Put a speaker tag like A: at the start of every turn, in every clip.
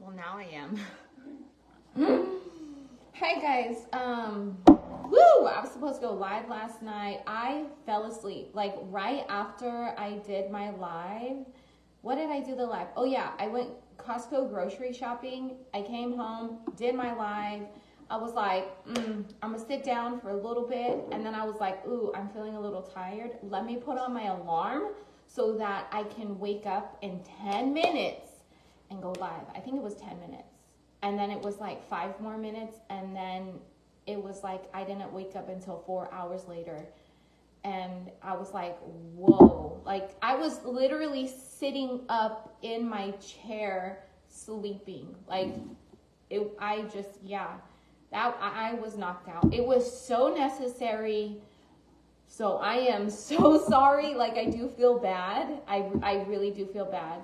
A: Well, now I am. Hey guys, I was supposed to go live last night. I fell asleep, like right after I did my live. What did I do the live? Oh yeah, I went Costco grocery shopping. I came home, did my live. I was like, I'm gonna sit down for a little bit. And then I was like, ooh, I'm feeling a little tired. Let me put on my alarm so that I can wake up in 10 minutes and go live. I think it was 10 minutes. And then it was like 5 more minutes. And then it was like, I didn't wake up until 4 hours later. And I was like, whoa. Like I was literally sitting up in my chair, sleeping. Like I was knocked out. It was so necessary. So I am so sorry. Like I do feel bad. I really do feel bad.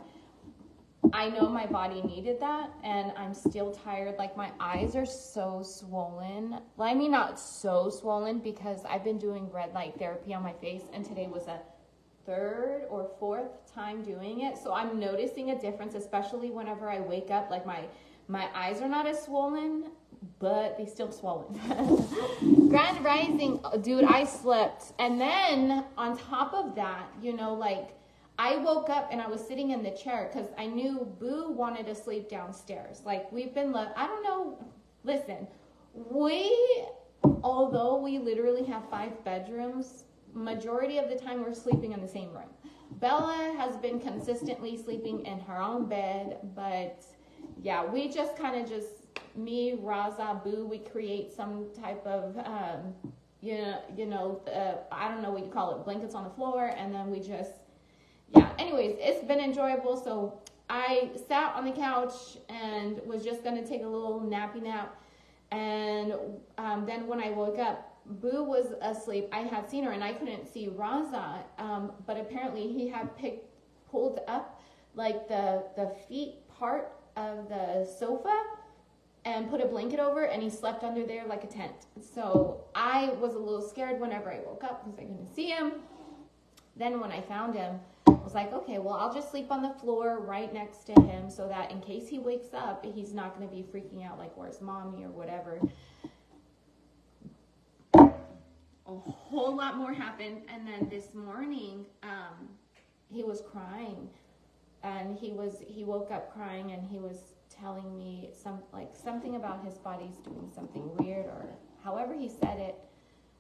A: I know my body needed that, and I'm still tired. Like my eyes are so swollen. Well, I mean, not so swollen because I've been doing red light therapy on my face, and today was a 3rd or 4th time doing it. So I'm noticing a difference, especially whenever I wake up. Like my eyes are not as swollen, but they still swollen. Grand Rising, dude, I slept. And then on top of that, like I woke up and I was sitting in the chair because I knew Boo wanted to sleep downstairs. Like I don't know, listen, although we literally have 5 bedrooms, majority of the time we're sleeping in the same room. Bella has been consistently sleeping in her own bed, but yeah, we just kind of me, Raza, Boo, we create some type of, I don't know what you call it, blankets on the floor, and then we just, anyways, it's been enjoyable. So I sat on the couch and was just going to take a little nappy nap. And then when I woke up, Boo was asleep. I had seen her and I couldn't see Raza. But apparently he had pulled up like the feet part of the sofa and put a blanket over, and he slept under there like a tent. So I was a little scared whenever I woke up because I couldn't see him. Then when I found him, I was like, okay, well, I'll just sleep on the floor right next to him so that in case he wakes up, he's not going to be freaking out like, where's mommy or whatever. A whole lot more happened. And then this morning, he was crying, and he woke up crying, and he was telling me something about his body's doing something weird, or however he said it.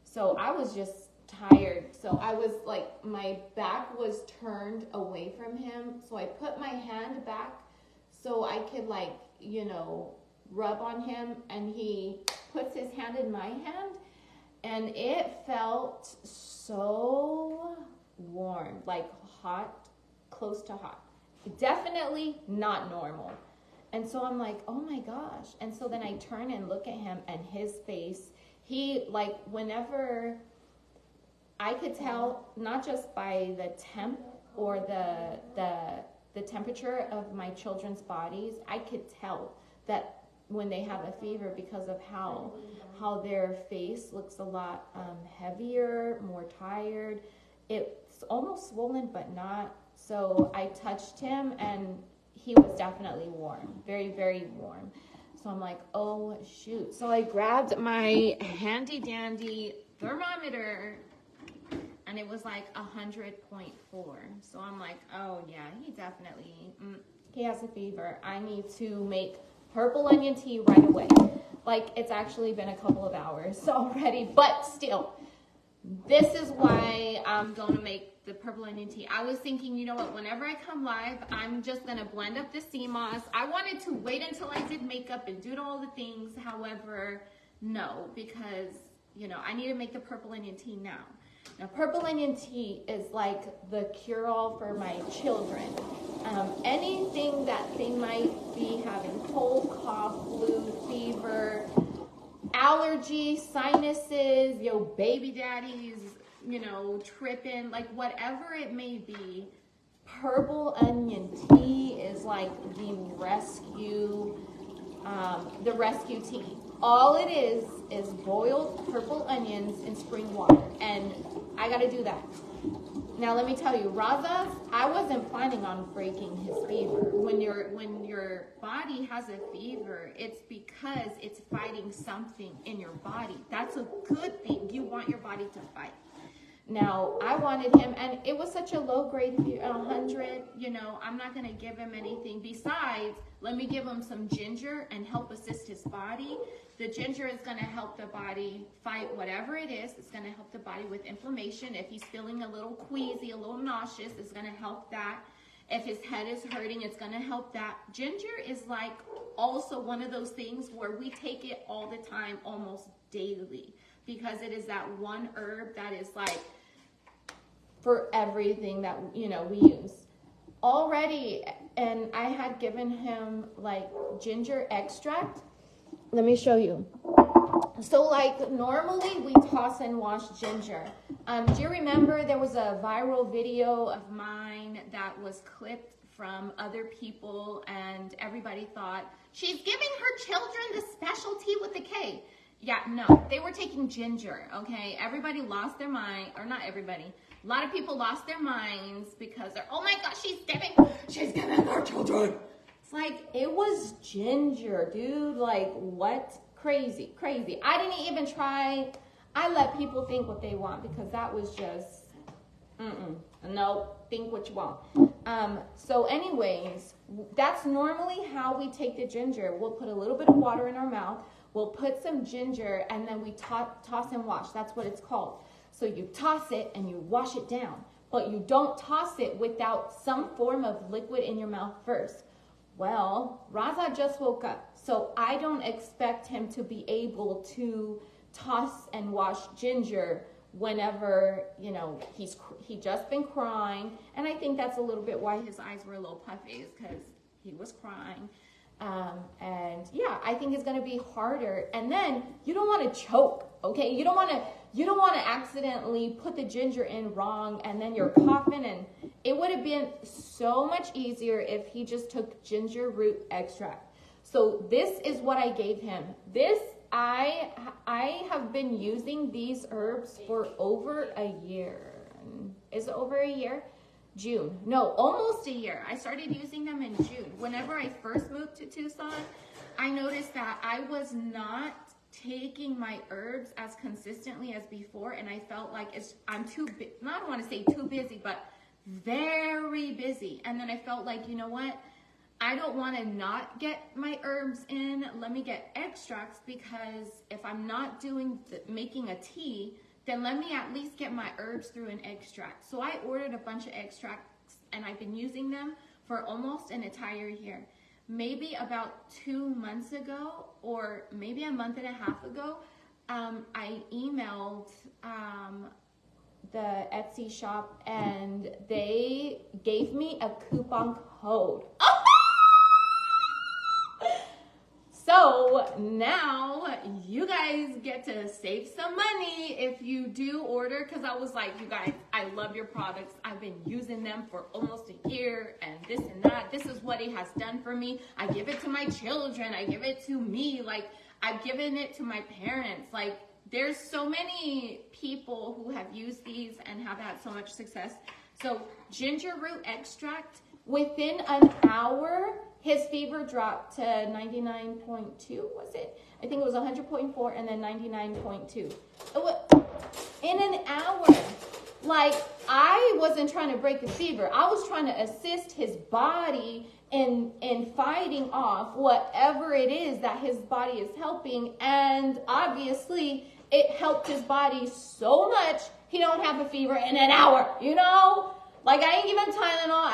A: So I was just tired. So I was like, my back was turned away from him. So I put my hand back so I could rub on him, and he puts his hand in my hand, and it felt so warm, like hot, close to hot. Definitely not normal. And so I'm like, oh my gosh. And so then I turn and look at him, and his face, whenever I could tell, not just by the temp or the temperature of my children's bodies, I could tell that when they have a fever because of how their face looks a lot heavier, more tired. It's almost swollen, but not. So I touched him, and he was definitely warm, very, very warm. So I'm like, oh shoot. So I grabbed my handy dandy thermometer, and it was like 100.4. So I'm like, oh yeah, he has a fever. I need to make purple onion tea right away. Like it's actually been a couple of hours already, but still, this is why I'm going to make the purple onion tea. I was thinking, you know what, whenever I come live, I'm just going to blend up the sea moss. I wanted to wait until I did makeup and do all the things. However, no, because, I need to make the purple onion tea now. Now, purple onion tea is like the cure-all for my children. Anything that they might be having, cold, cough, flu, fever, allergy, sinuses, baby daddies, tripping, like whatever it may be, purple onion tea is like the rescue tea. All it is boiled purple onions in spring water, and I gotta do that. Now let me tell you, Raza's, I wasn't planning on breaking his fever. When your body has a fever, it's because it's fighting something in your body. That's a good thing. You want your body to fight. Now, I wanted him, and it was such a low grade, 100, you know, I'm not going to give him anything. Besides, let me give him some ginger and help assist his body. The ginger is going to help the body fight whatever it is. It's going to help the body with inflammation. If he's feeling a little queasy, a little nauseous, it's going to help that. If his head is hurting, it's going to help that. Ginger is like also one of those things where we take it all the time, almost daily, because it is that one herb that is like for everything that, you know, we use already. And I had given him like ginger extract. Let me show you. So like normally we toss and wash ginger. Do you remember there was a viral video of mine that was clipped from other people, and everybody thought she's giving her children the specialty with the K. Yeah, no, they were taking ginger, okay? Everybody lost their mind, or not everybody. A lot of people lost their minds because they're, oh my gosh, she's giving our children. It's like, it was ginger, dude. Like, what? Crazy, crazy. I didn't even try. I let people think what they want because that was just, no, think what you want. So anyways, that's normally how we take the ginger. We'll put a little bit of water in our mouth. We'll put some ginger and then we toss and wash. That's what it's called. So you toss it and you wash it down, but you don't toss it without some form of liquid in your mouth first. Well, Raza just woke up, so I don't expect him to be able to toss and wash ginger whenever, you know, he just been crying. And I think that's a little bit why his eyes were a little puffy, is because he was crying. And yeah, I think it's going to be harder. And then you don't want to choke, okay? You don't want to accidentally put the ginger in wrong and then you're coughing. And it would have been so much easier if he just took ginger root extract. So this is what I gave him. This, I have been using these herbs for over a year. Is it over a year? June. No, almost a year. I started using them in June. Whenever I first moved to Tucson, I noticed that I was not taking my herbs as consistently as before, and I felt like I don't want to say too busy, but very busy. And then I felt like, you know what? I don't want to not get my herbs in. Let me get extracts, because if I'm not making a tea, then let me at least get my herbs through an extract. So I ordered a bunch of extracts and I've been using them for almost an entire year. Maybe about 2 months ago, or maybe a month and a half ago, I emailed the Etsy shop and they gave me a coupon code. So now you guys get to save some money if you do order, because I was like, you guys, I love your products. I've been using them for almost a year and this and that. This is what it has done for me. I give it to my children. I give it to me. Like, I've given it to my parents. Like, there's so many people who have used these and have had so much success. So ginger root extract, within an hour, his fever dropped to 99.2, was it? I think it was 100.4 and then 99.2. In an hour. Like, I wasn't trying to break the fever. I was trying to assist his body in fighting off whatever it is that his body is helping. And obviously, it helped his body so much, he don't have a fever in an hour, you know? Like, I ain't give him Tylenol.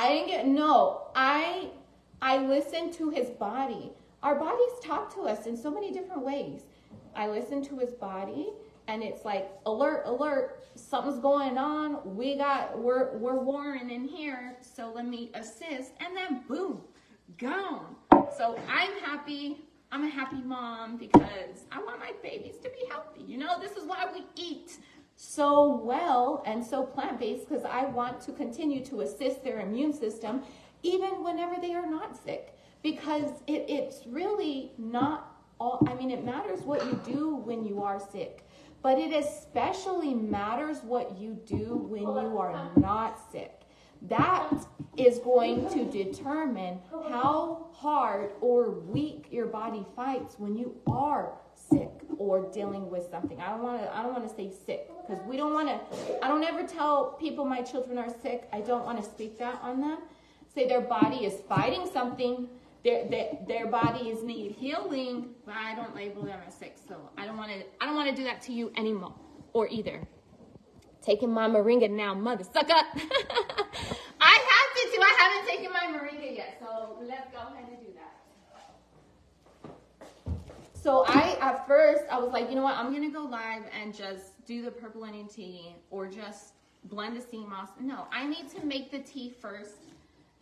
A: I listen to his body. Our bodies talk to us in so many different ways. I listen to his body, and it's like, alert, alert, something's going on. We're warring in here, so let me assist. And then boom, gone. So I'm happy. I'm a happy mom because I want my babies to be healthy. You know, this is why we eat so well and so plant-based, because I want to continue to assist their immune system even whenever they are not sick, because it's really not all, I mean, it matters what you do when you are sick, but it especially matters what you do when you are not sick. That is going to determine how hard or weak your body fights when you are sick or dealing with something. I don't want to say sick, because I don't ever tell people my children are sick. I don't want to speak that on them. Say their body is fighting something, their bodies need healing, but I don't label them as sick. So I don't want to do that to you anymore, or either. Taking my moringa now, mother sucker. I have to too. I haven't taken my moringa yet, so let's go ahead and do that. So at first I was like, you know what? I'm gonna go live and just do the purple onion tea, or just blend the sea moss. No, I need to make the tea first,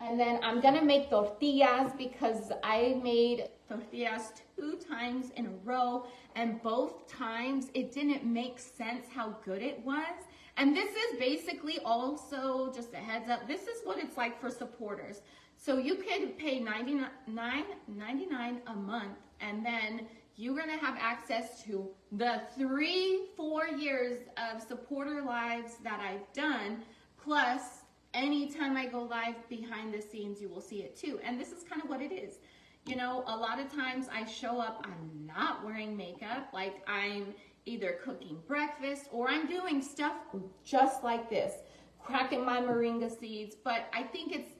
A: and then I'm gonna make tortillas, because I made tortillas 2 times in a row, and both times it didn't make sense how good it was. And this is basically also, just a heads up, this is what it's like for supporters. So you could pay $99 a month, and then you're gonna have access to the 3-4 years of supporter lives that I've done, plus anytime I go live behind the scenes, you will see it too. And this is kind of what it is. You know, a lot of times I show up, I'm not wearing makeup, like I'm either cooking breakfast, or I'm doing stuff just like this, cracking my moringa seeds. But I think it's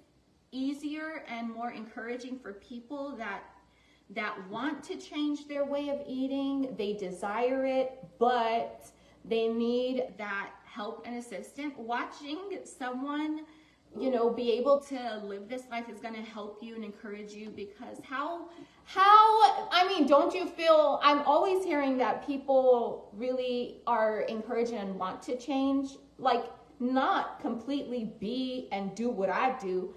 A: easier and more encouraging for people that want to change their way of eating. They desire it, but they need that help and assistance. Watching someone, you know, be able to live this life is going to help you and encourage you, because I mean, don't you feel, I'm always hearing that people really are encouraging and want to change, like not completely be and do what I do,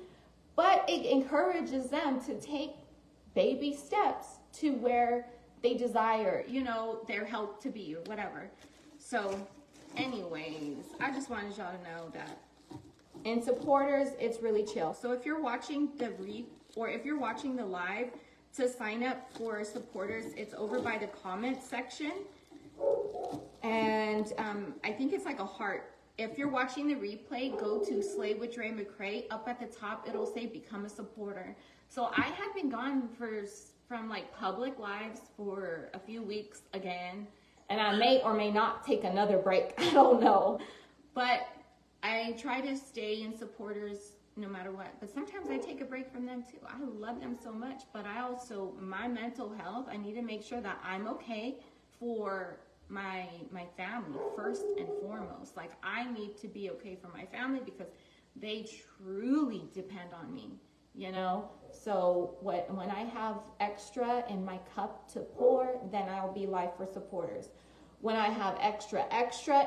A: but it encourages them to take baby steps to where they desire, you know, their health to be, or whatever. So anyways, I just wanted y'all to know that in supporters, it's really chill. So if you're watching if you're watching the live, to sign up for supporters, it's over by the comment section. And I think it's like a heart. If you're watching the replay, go to Slay with Dre Mccray. Up at the top, it'll say become a supporter. So I had been gone from like public lives for a few weeks again. And I may or may not take another break. I don't know. But I try to stay in supporters no matter what. But sometimes I take a break from them too. I love them so much. But I also, my mental health, I need to make sure that I'm okay for my family first and foremost. Like, I need to be okay for my family, because they truly depend on me, you know? So when I have extra in my cup to pour, then I'll be live for supporters. When I have extra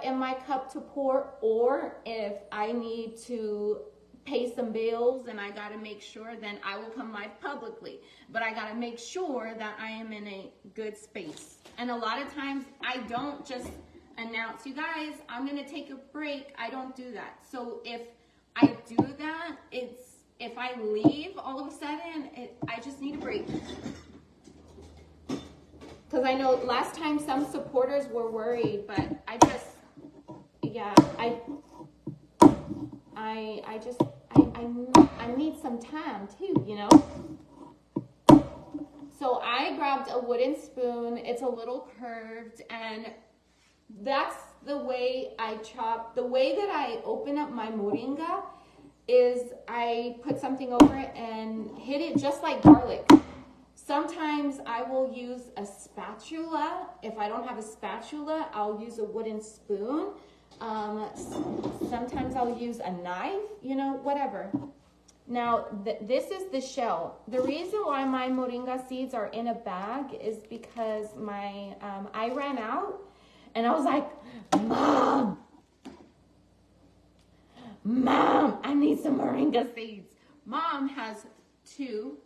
A: in my cup to pour, or if I need to pay some bills and I got to make sure, then I will come live publicly. But I got to make sure that I am in a good space. And a lot of times I don't just announce, you guys, I'm going to take a break. I don't do that. So if I do that, if I leave all of a sudden, I just need a break. Because I know last time some supporters were worried, but I need some time too, you know? So I grabbed a wooden spoon. It's a little curved, and that's the way I chop. The way that I open up my moringa is I put something over it and hit it just like garlic. Sometimes I will use a spatula. If I don't have a spatula, I'll use a wooden spoon. Sometimes I'll use a knife, you know, whatever. Now, this is the shell. The reason why my moringa seeds are in a bag is because I ran out, and I was like, Mom, I need some moringa seeds. Mom has 2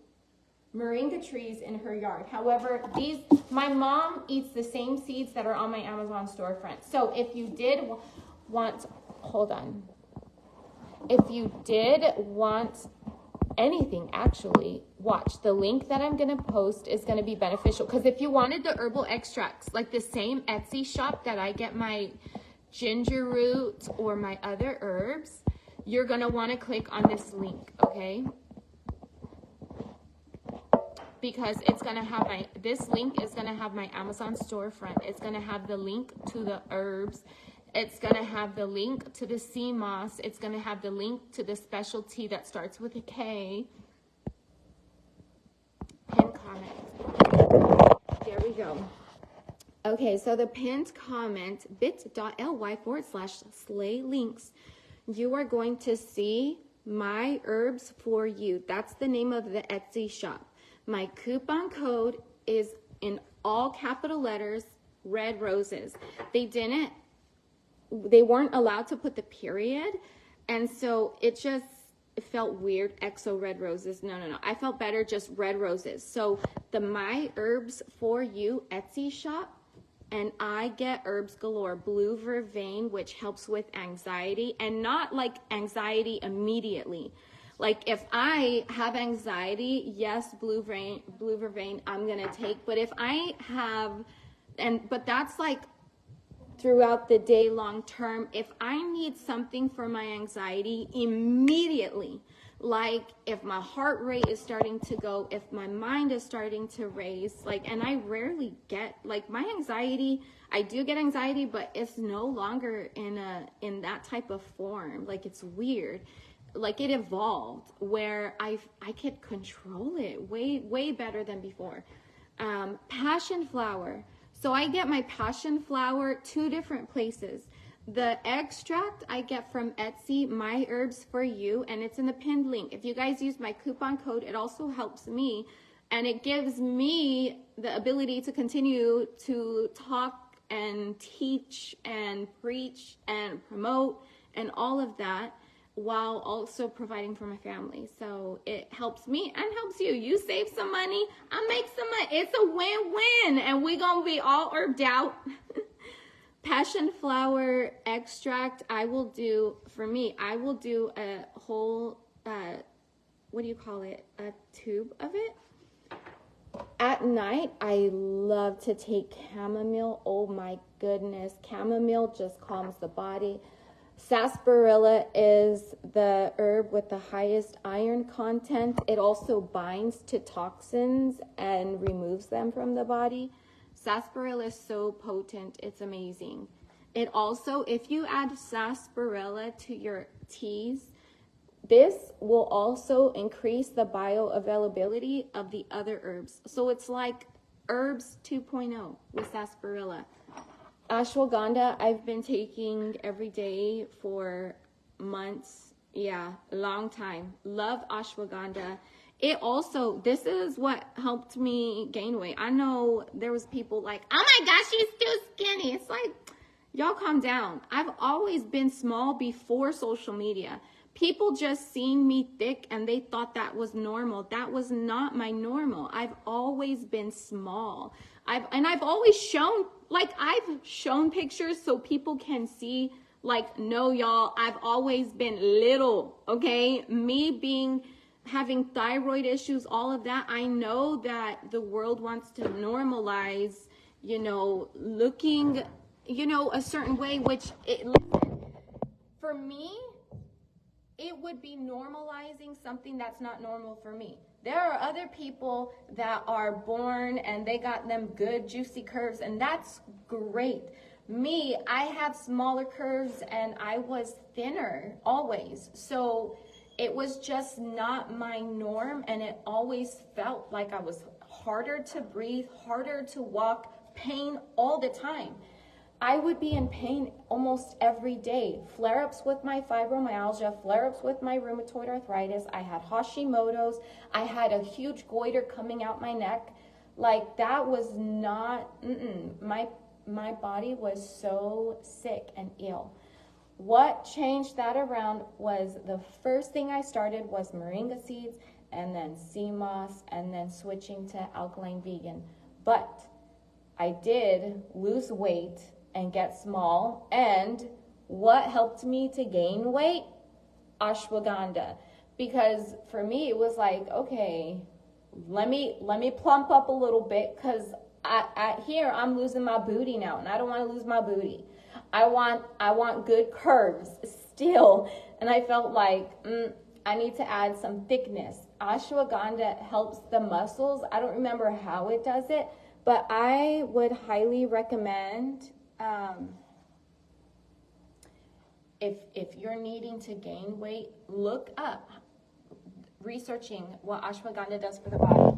A: moringa trees in her yard. However, my mom eats the same seeds that are on my Amazon storefront. So if you did want, hold on. If you did want anything actually. Watch, the link that I'm going to post is going to be beneficial, because if you wanted the herbal extracts, like the same Etsy shop that I get my ginger root or my other herbs, you're going to want to click on this link, okay? Because it's going to have this link is going to have my Amazon storefront. It's going to have the link to the herbs. It's going to have the link to the sea moss. It's going to have the link to the specialty that starts with a K. Pin comment. There we go. Okay, so the pinned comment, bit.ly/slay links. You are going to see my herbs for you. That's the name of the Etsy shop. My coupon code is in all capital letters, red roses. They weren't allowed to put the period. And so it felt weird. XO red roses. No. I felt better just red roses. So the My Herbs For You Etsy shop, and I get herbs galore. Blue vervain, which helps with anxiety, and not like anxiety immediately. Like if I have anxiety, yes, blue vervain I'm going to take. But if I have, but that's like throughout the day long term. If I need something for my anxiety immediately, like if my heart rate is starting to go, if my mind is starting to race, like, and I rarely get, like, my anxiety, I do get anxiety, but it's no longer in that type of form. Like, it's weird. Like, it evolved where I could control it way better than before. Passion flower. So I get my passion flower 2 different places. The extract I get from Etsy, My Herbs For You, and it's in the pinned link. If you guys use my coupon code, it also helps me, and it gives me the ability to continue to talk and teach and preach and promote and all of that, while also providing for my family. So it helps me and helps you. You save some money, I make some money. It's a win-win, and we're gonna be all herbed out. Passion flower extract, I will do a whole, what do you call it? A tube of it. At night, I love to take chamomile. Oh my goodness. Chamomile just calms the body. Sarsaparilla is the herb with the highest iron content. It also binds to toxins and removes them from the body. Sarsaparilla is so potent, it's amazing. It also, if you add sarsaparilla to your teas, this will also increase the bioavailability of the other herbs. So it's like herbs 2.0 with sarsaparilla. Ashwagandha, I've been taking every day for months. Yeah, a long time. Love ashwagandha. It also, this is what helped me gain weight. I know there was people like, oh my gosh, she's too skinny. It's like, y'all calm down. I've always been small before social media. People just seen me thick and they thought that was normal. That was not my normal. I've always been small. I've always shown, like, I've shown pictures so people can see, like, no, y'all, I've always been little, okay? Me having thyroid issues, all of that, I know that the world wants to normalize, looking, a certain way, which, for me, it would be normalizing something that's not normal for me. There are other people that are born and they got them good juicy curves, and that's great. Me, I have smaller curves and I was thinner always. So it was just not my norm, and it always felt like I was harder to breathe, harder to walk, pain all the time. I would be in pain almost every day. Flare-ups with my fibromyalgia, flare-ups with my rheumatoid arthritis. I had Hashimoto's. I had a huge goiter coming out my neck. Like, that was not, my body was so sick and ill. What changed that around was the first thing I started was moringa seeds, and then sea moss, and then switching to alkaline vegan. But I did lose weight and get small. And what helped me to gain weight? Ashwagandha. because for me it was like, okay, let me plump up a little bit, because here I'm losing my booty now, and I don't want to lose my booty. I want good curves still, and I felt like I need to add some thickness. Ashwagandha helps the muscles. I don't remember how it does it, but I would highly recommend, if you're needing to gain weight, look up researching what ashwagandha does for the body.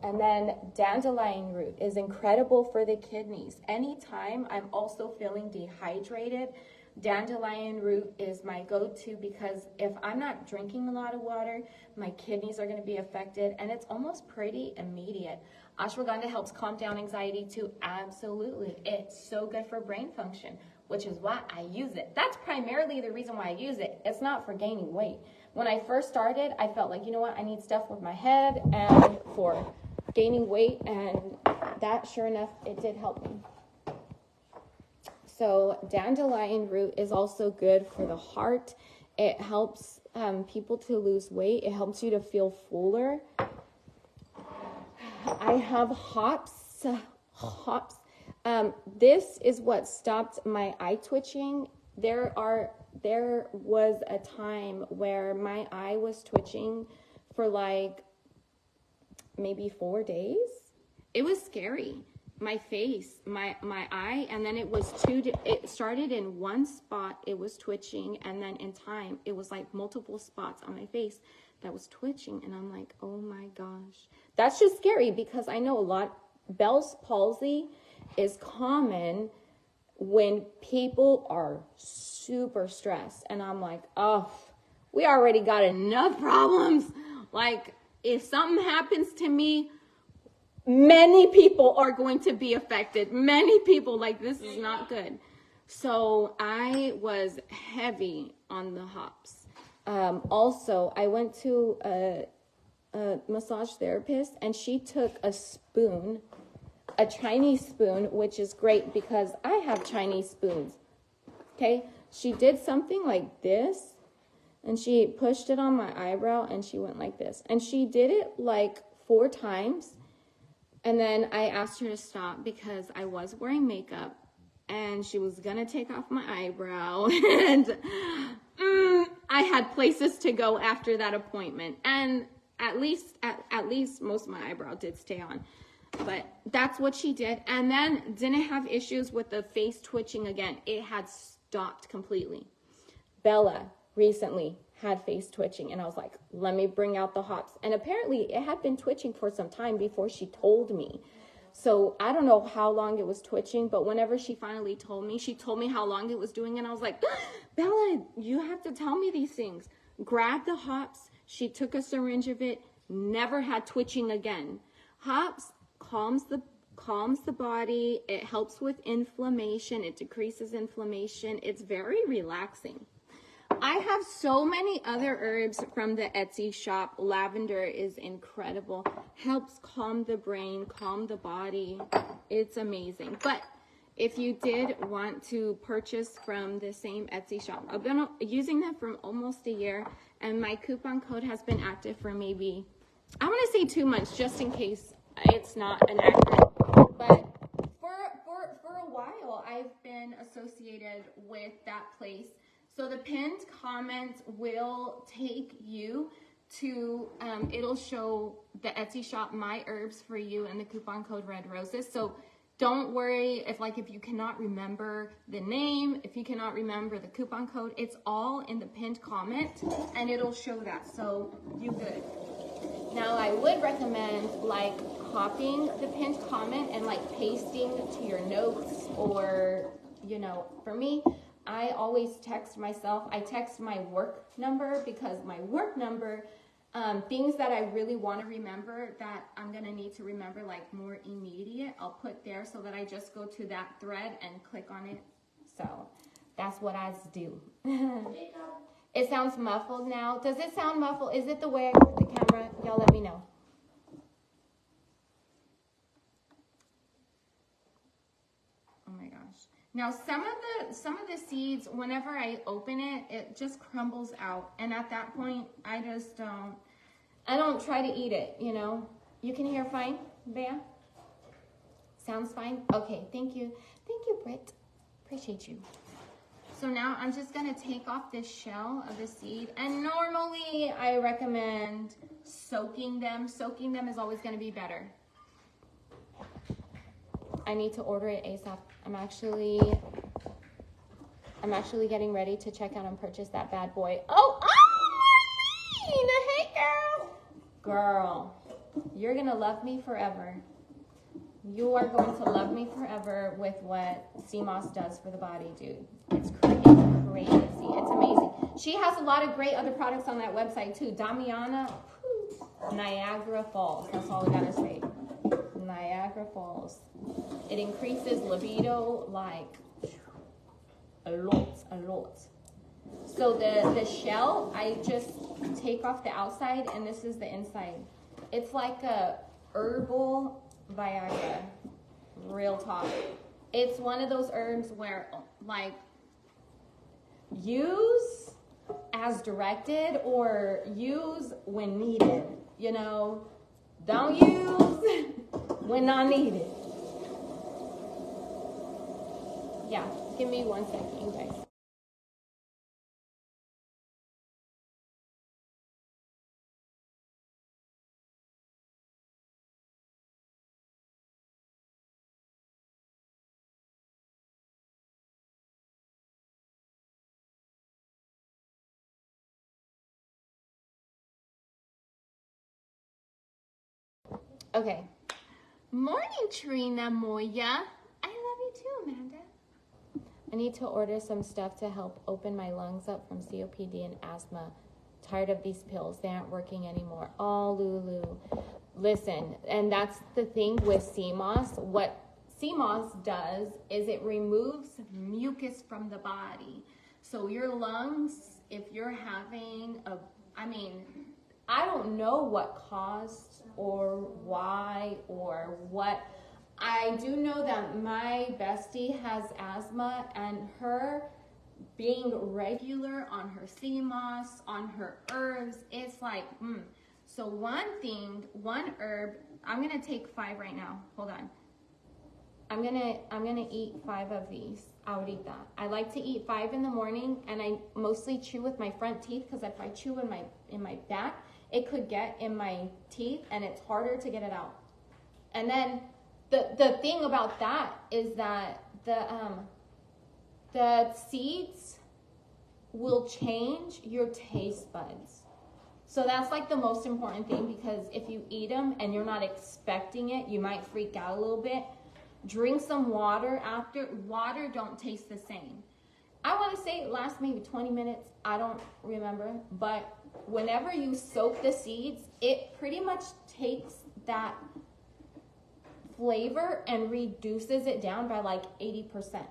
A: And then dandelion root is incredible for the kidneys. Anytime I'm also feeling dehydrated, dandelion root is my go-to, because if I'm not drinking a lot of water, my kidneys are going to be affected, and it's almost pretty immediate. Ashwagandha helps calm down anxiety too. Absolutely. It's so good for brain function, which is why I use it. That's primarily the reason why I use it. It's not for gaining weight. When I first started, I felt like, you know what, I need stuff with my head and for gaining weight, and that, sure enough, it did help me. So dandelion root is also good for the heart. It helps people to lose weight. It helps you to feel fuller. I have hops. This is what stopped my eye twitching. There was a time where my eye was twitching for like maybe 4 days. It was scary. My face, my eye, and then it started in one spot, it was twitching, and then in time it was like multiple spots on my face that was twitching, and I'm like, oh my gosh. That's just scary, because I know Bell's palsy is common when people are super stressed, and I'm like, oh, we already got enough problems. Like, if something happens to me, many people are going to be affected. Many people, like, this is not good. So I was heavy on the hops. Also, I went to a massage therapist, and she took a spoon, a Chinese spoon, which is great because I have Chinese spoons. Okay, she did something like this, and she pushed it on my eyebrow, and she went like this, and she did it like 4 times. And then I asked her to stop because I was wearing makeup, and she was gonna take off my eyebrow, and I had places to go after that appointment, and at least most of my eyebrow did stay on. But that's what she did, and then didn't have issues with the face twitching again. It had stopped completely. Bella recently had face twitching, and I was like, let me bring out the hops. And apparently it had been twitching for some time before she told me. So I don't know how long it was twitching, but whenever she finally told me how long it was doing, and I was like, Bella, you have to tell me these things. Grabbed the hops. She took a syringe of it, never had twitching again. Hops calms the body. It helps with inflammation. It decreases inflammation. It's very relaxing. I have so many other herbs from the Etsy shop. Lavender is incredible. Helps calm the brain, calm the body. It's amazing. But if you did want to purchase from the same Etsy shop, I've been using them for almost a year, and my coupon code has been active for maybe, I want to say 2 months, just in case it's not an accurate. But for a while, I've been associated with that place. So the pinned comment will take you to, it'll show the Etsy shop, My Herbs for You, and the coupon code Red Roses. So don't worry if you cannot remember the name, if you cannot remember the coupon code, it's all in the pinned comment, and it'll show that. So you good. Now I would recommend copying the pinned comment and pasting to your notes, or, for me, I always text myself. I text my work number, because my work number, things that I really want to remember that I'm going to need to remember more immediate, I'll put there so that I just go to that thread and click on it. So that's what I do. It sounds muffled now. Does it sound muffled? Is it the way I put the camera? Y'all let me know. Oh my gosh. Now some of the seeds, whenever I open it, it just crumbles out. And at that point, I don't try to eat it, you know. You can hear fine, Bea? Sounds fine? Okay, thank you. Thank you, Britt. Appreciate you. So now I'm just gonna take off this shell of the seed. And normally I recommend soaking them. Soaking them is always gonna be better. I need to order it ASAP. I'm actually getting ready to check out and purchase that bad boy. Oh, hey girl. Girl, you're gonna love me forever. You are going to love me forever with what sea moss does for the body, dude. It's crazy. It's amazing. She has a lot of great other products on that website too. Damiana, Niagara Falls. That's all I gotta say. Niagara Falls. It increases libido like a lot. So the shell, I just take off the outside and this is the inside. It's like a herbal Viagra, real talk. It's one of those herbs where like use as directed or use when needed, you know. Don't use when not needed. Yeah, give me 1 second, guys. Okay. Morning, Trina Moya. I love you too, Amanda. I need to order some stuff to help open my lungs up from COPD and asthma. Tired of these pills. They aren't working anymore. Oh, Lulu. Listen, and that's the thing with sea moss. What sea moss does is it removes mucus from the body. So your lungs, if you're having I don't know what caused or why or what. I do know that my bestie has asthma, and her being regular on her sea moss, on her herbs, it's like, So one herb, I'm gonna take 5 right now. Hold on. I'm gonna eat 5 of these. I would eat that. I like to eat 5 in the morning, and I mostly chew with my front teeth because if I chew in my back, it could get in my teeth and it's harder to get it out. And then the thing about that is that the seeds will change your taste buds. So that's like the most important thing, because if you eat them and you're not expecting it, you might freak out a little bit. Drink some water after. Water don't taste the same. I want to say it lasts maybe 20 minutes. I don't remember. But whenever you soak the seeds, it pretty much takes that flavor and reduces it down by like 80%.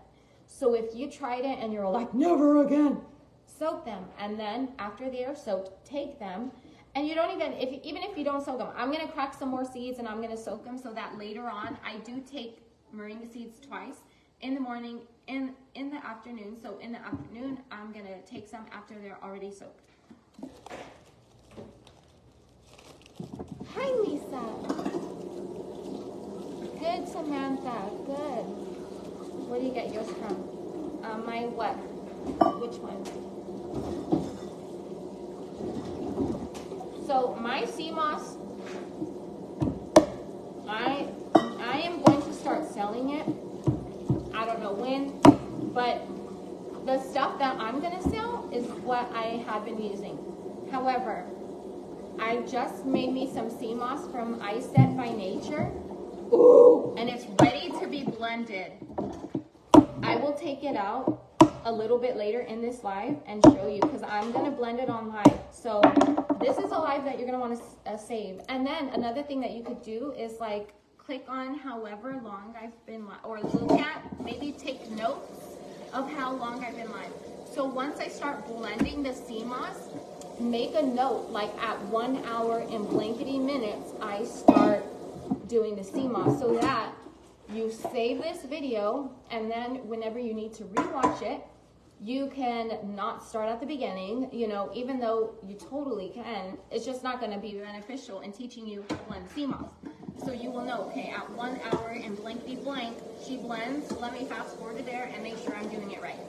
A: So if you tried it and you're like, never again, soak them. And then after they are soaked, take them. And you don't even if you don't soak them, I'm going to crack some more seeds and I'm going to soak them so that later on I do take moringa seeds twice, in the morning and in the afternoon. So in the afternoon, I'm going to take some after they're already soaked. Hi, Lisa. Good, Samantha. Good. Where do you get yours from? My what? Which one? So my sea moss, I am going to start selling it. I don't know when, but the stuff that I'm going to sell is what I have been using. However, I just made me some sea moss from I Set by Nature. Ooh, and it's ready to be blended. I will take it out a little bit later in this live and show you, because I'm going to blend it on live. So this is a live that you're going to want to save. And then another thing that you could do is like click on however long I've been live, or look at, maybe take notes of how long I've been live. So once I start blending the sea moss, make a note, like at 1 hour and blankety minutes, I start doing the sea moss, so that you save this video, and then whenever you need to rewatch it, you can not start at the beginning, you know, even though you totally can. It's just not going to be beneficial in teaching you how to blend sea moss. So you will know, okay, at 1 hour and blankety blank, she blends. Let me fast forward to there and make sure I'm doing it right.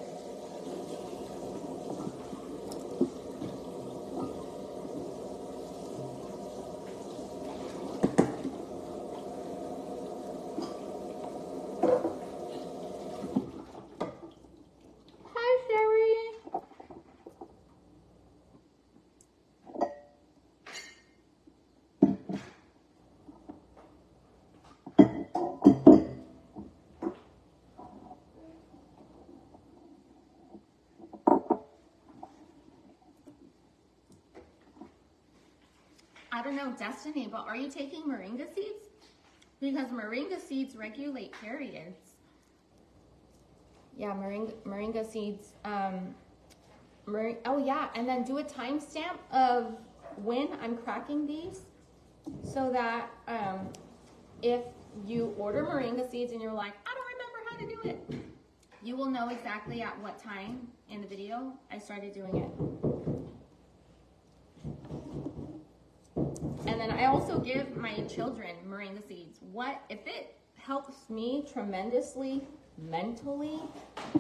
A: I don't know, Destiny, but are you taking moringa seeds? Because moringa seeds regulate periods. Yeah, moringa seeds. Oh yeah, and then do a timestamp of when I'm cracking these, so that if you order moringa seeds and you're like, I don't remember how to do it, you will know exactly at what time in the video I started doing it. And then I also give my children moringa seeds. What if it helps me tremendously mentally?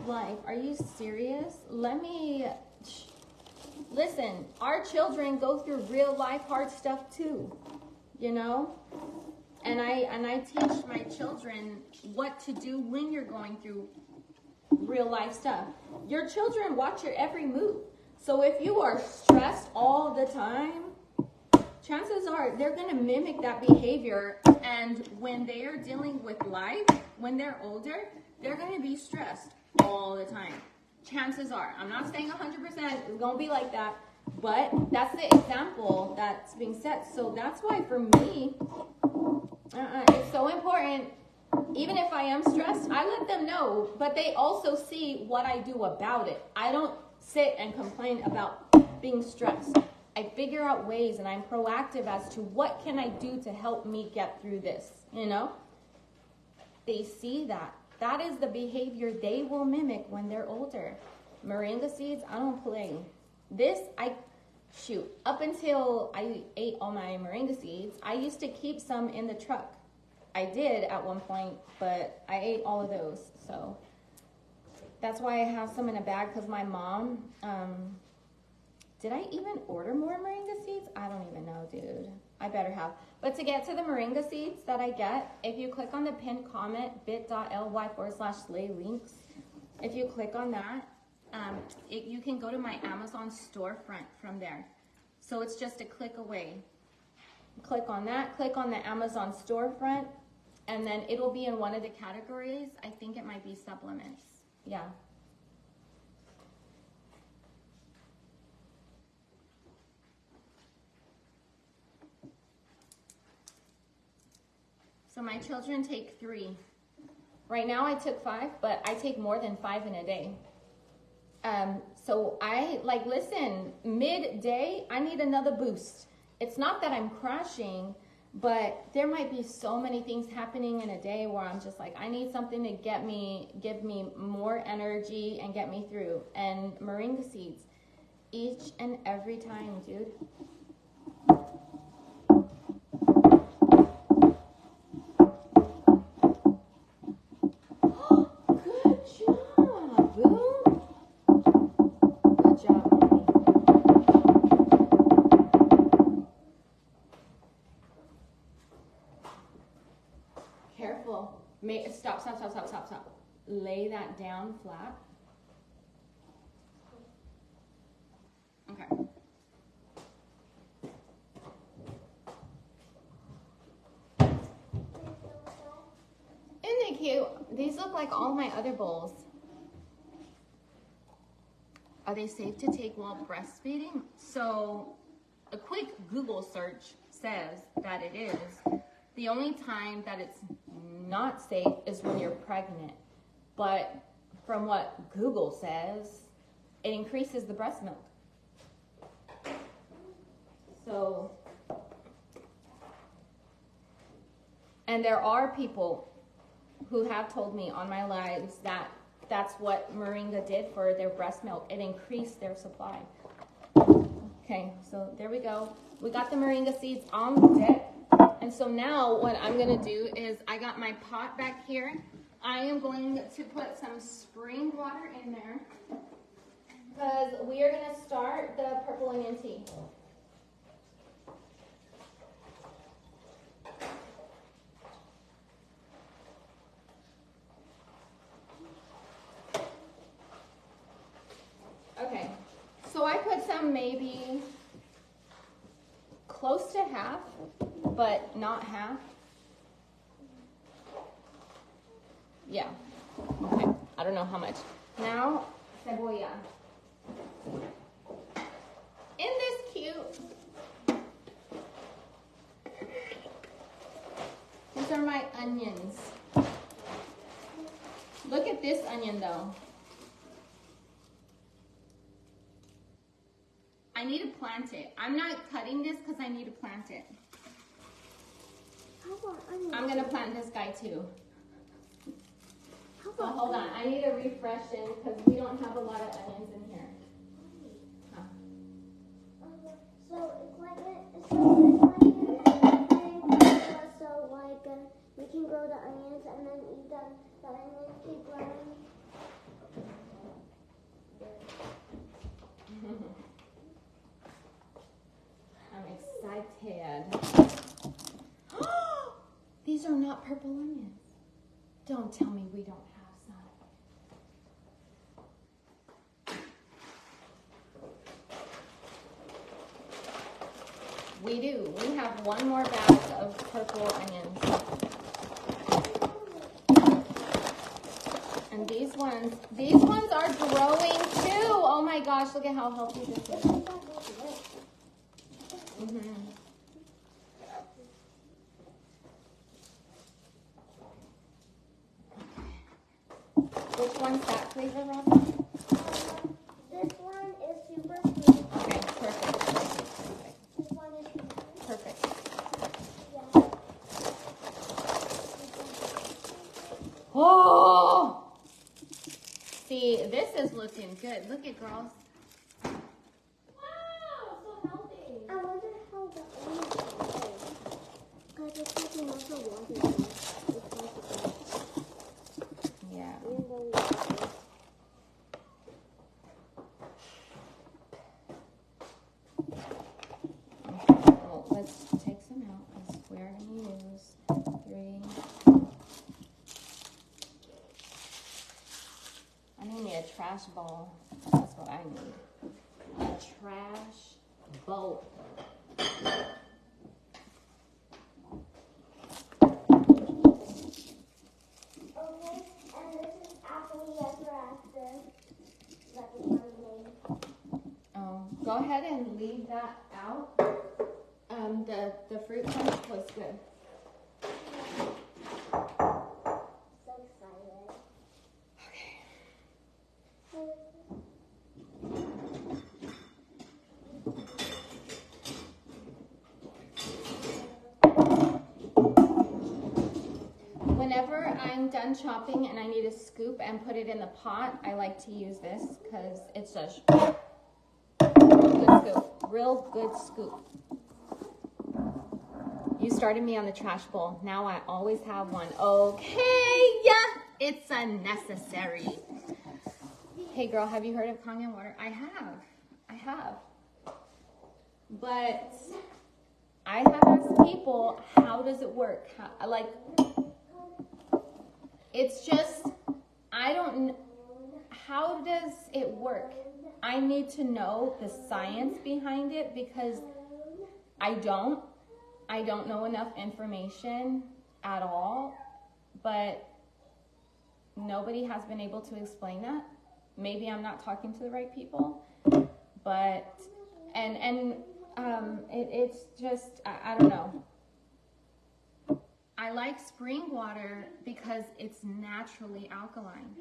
A: Like, are you serious? Listen, our children go through real life hard stuff too, you know? And I teach my children what to do when you're going through real life stuff. Your children watch your every move. So if you are stressed all the time, chances are they're going to mimic that behavior, and when they are dealing with life, when they're older, they're going to be stressed all the time. Chances are. I'm not saying 100% it's going to be like that, but that's the example that's being set. So that's why for me, it's so important. Even if I am stressed, I let them know, but they also see what I do about it. I don't sit and complain about being stressed. I figure out ways, and I'm proactive as to what can I do to help me get through this, you know? They see that. That is the behavior they will mimic when they're older. Moringa seeds, I don't play. Up until I ate all my moringa seeds, I used to keep some in the truck. I did at one point, but I ate all of those. So that's why I have some in a bag, because my mom, did I even order more moringa seeds? I don't even know, dude. I better have. But to get to the moringa seeds that I get, if you click on the pinned comment, bit.ly/slay links, if you click on that, you can go to my Amazon storefront from there. So it's just a click away. Click on that, click on the Amazon storefront, and then it'll be in one of the categories. I think it might be supplements. Yeah. So my children take 3. Right now I took 5, but I take more than 5 in a day. So listen, midday, I need another boost. It's not that I'm crashing, but there might be so many things happening in a day where I'm just like, I need something to give me more energy and get me through. And moringa seeds, each and every time, dude. Stop. Lay that down flat. Okay. Isn't it cute? These look like all my other bowls. Are they safe to take while breastfeeding? So a quick Google search says that it is. The only time that it's not safe is when you're pregnant. But from what Google says, it increases the breast milk. So, and there are people who have told me on my lives that that's what moringa did for their breast milk. It increased their supply. Okay, so there we go. We got the moringa seeds on the dip. And so now what I'm going to do is I got my pot back here. I am going to put some spring water in there because we are going to start the purple onion tea. Okay, so I put some maybe close to half, but not half. Yeah, okay, I don't know how much. Now, cebolla. Isn't this cute? These are my onions. Look at this onion though. I need to plant it. I'm not cutting this because I need to plant it. I'm going to plant this guy too. So hold on. I need to refresh it because we don't have a lot of onions in here. Huh.
B: We can grow the onions and then eat them. The onions keep growing.
A: I'm excited. These are not purple onions. Don't tell me we don't have some. We do. We have one more bag of purple onions. And these ones are growing too. Oh my gosh, look at how healthy this is. Which one's that flavor, Robin?
B: This one is super sweet.
A: Okay, perfect.
B: This one is super
A: Perfect.
B: Yeah.
A: Oh! See, this is looking good. Look at girls. Wow, so healthy.
B: I wonder how the onions are. Because it's taking lots of water.
A: Yeah. Well, let's take some out because we're going to use 3. I need a trash bowl. That's what I need. A trash bowl. Go ahead and leave that out. The fruit punch was good.
B: So excited.
A: Whenever I'm done chopping and I need a scoop and put it in the pot, I like to use this because it's a good scoop. Real good scoop. You started me on the trash bowl. Now I always have one. Okay, yeah, it's a necessary. Hey girl, have you heard of Kangen water? I have. But I have asked people, how does it work? It's just, I don't know. How does it work? I need to know the science behind it because I don't know enough information at all, but nobody has been able to explain that. Maybe I'm not talking to the right people, but, it's just, I don't know. I like spring water because it's naturally alkaline.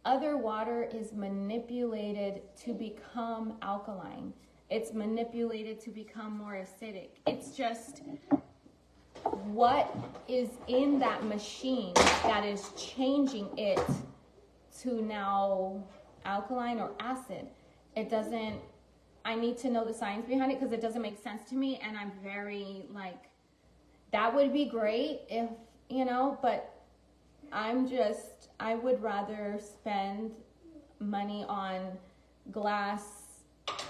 A: Other water is manipulated to become alkaline. It's manipulated to become more acidic. It's just what is in that machine that is changing it to now alkaline or acid. It doesn't, I need to know the science behind it because it doesn't make sense to me, and I'm very like, that would be great if, you know, but I would rather spend money on glass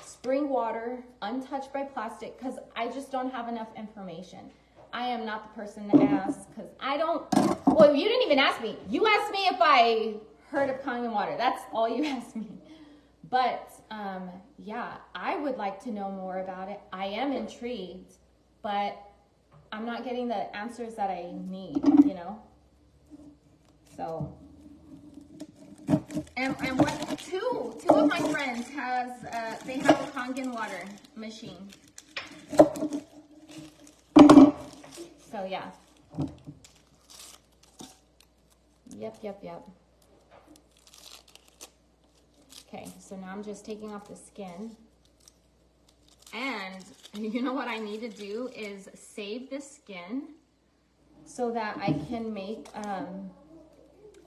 A: spring water, untouched by plastic, because I just don't have enough information. I am not the person to ask, because I don't, well, you didn't even ask me. You asked me if I heard of Kangen water. That's all you asked me. But, yeah, I would like to know more about it. I am intrigued, but I'm not getting the answers that I need, you know? So, and what, two of my friends they have a Kangen water machine. So, yeah. Yep. Okay, so now I'm just taking off the skin. And you know what I need to do is save the skin so that I can make,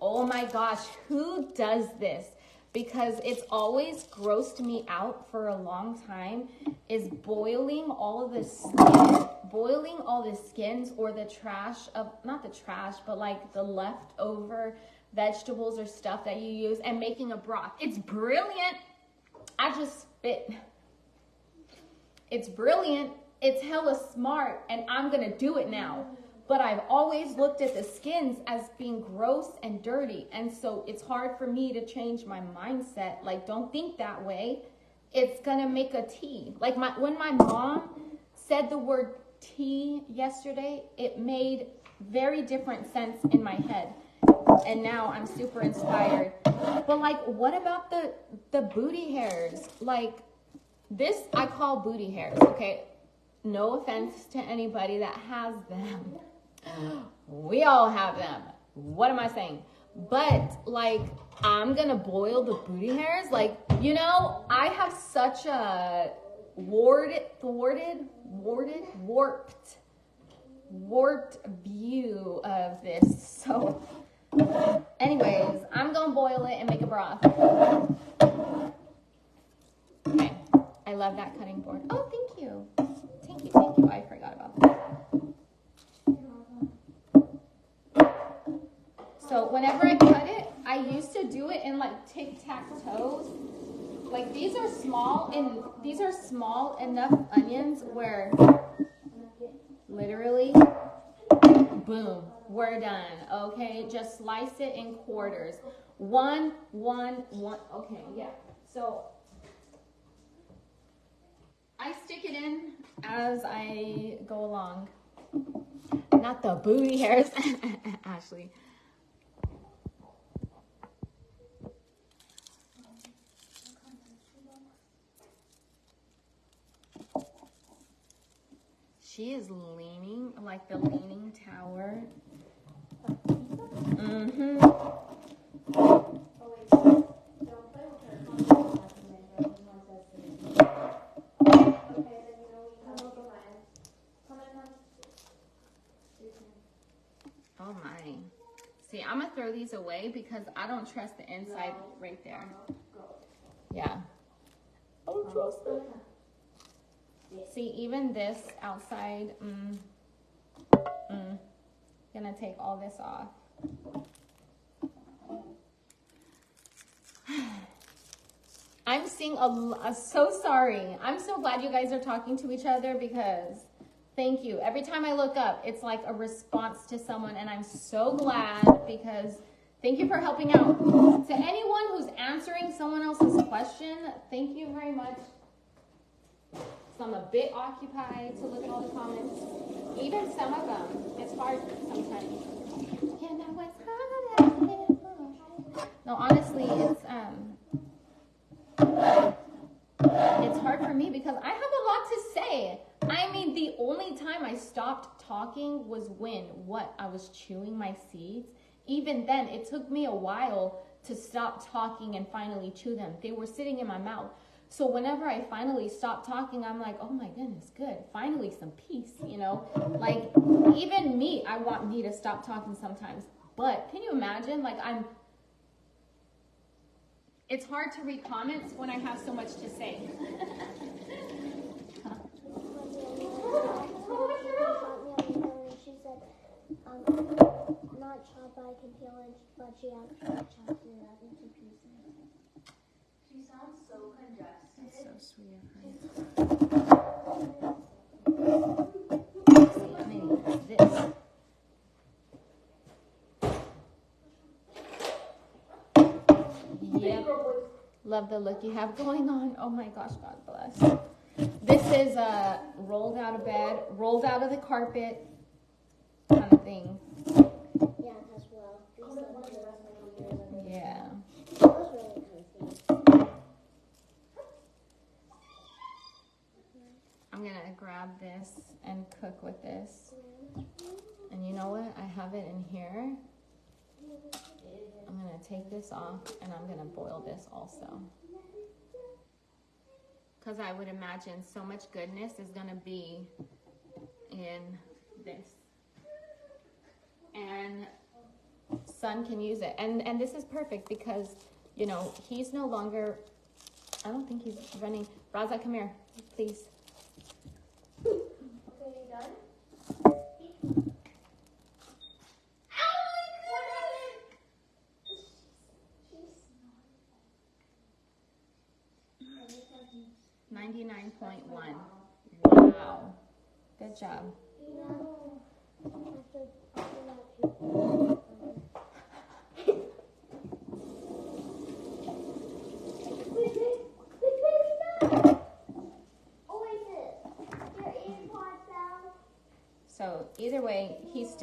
A: oh my gosh, who does this? Because it's always grossed me out for a long time, is boiling all of the skin, boiling all the skins or the trash of, not the trash, but like the leftover vegetables or stuff that you use and making a broth. It's brilliant. I just spit. It's brilliant. It's hella smart, and I'm gonna do it now. But I've always looked at the skins as being gross and dirty. And so it's hard for me to change my mindset. Like, don't think that way. It's gonna make a tea. Like when my mom said the word tea yesterday, it made very different sense in my head. And now I'm super inspired. But like, what about the booty hairs? Like this, I call booty hairs, okay? No offense to anybody that has them. We all have them. What am I saying? But like, I'm gonna boil the booty hairs. Like, you know, I have such a warped view of this. So anyways, I'm gonna boil it and make a broth. Okay, I love that cutting board. Oh, thank you. I forgot about that. So whenever I cut it, I used to do it in like tic-tac-toes. Like these are small enough onions where literally, boom, we're done. Okay, just slice it in quarters. One. Okay, yeah. So I stick it in as I go along. Not the booty hairs, Ashley. She is leaning like the leaning tower. Mm-hmm. Oh my. See, I'm gonna throw these away because I don't trust the inside right there. Yeah. I don't trust it. See, even this outside, gonna take all this off. I'm seeing so sorry. I'm so glad you guys are talking to each other because thank you. Every time I look up, it's like a response to someone, and I'm so glad because thank you for helping out. To anyone who's answering someone else's question, thank you very much. So I'm a bit occupied to look at all the comments. Even some of them, it's hard sometimes. You know what's hard? No, honestly, it's hard for me because I have a lot to say. I mean, the only time I stopped talking was when I was chewing my seeds. Even then, it took me a while to stop talking and finally chew them. They were sitting in my mouth. So whenever I finally stop talking, I'm like, oh my goodness, good. Finally some peace, you know? Like, even me, I want me to stop talking sometimes. But can you imagine? Like, it's hard to read comments when I have so much to say.
B: She said, not chopped, but I can feel it, but she actually chopped it up into pieces.
C: She sounds so congested.
A: That's so sweet of her. See, I need this. Yep. Love the look you have going on. Oh my gosh, God bless. This is rolled out of bed, rolled out of the carpet kind of thing.
B: Yeah, as well.
A: Yeah.
B: It was really comfy.
A: I'm going to grab this and cook with this. And you know what? I have it in here. I'm going to take this off and I'm going to boil this also. Because I would imagine so much goodness is going to be in this. And Son can use it. And this is perfect because, you know, he's no longer, I don't think he's running. Raza, come here, please.
C: Okay, you done?
A: 99.1. Wow. Good job. So either way, he's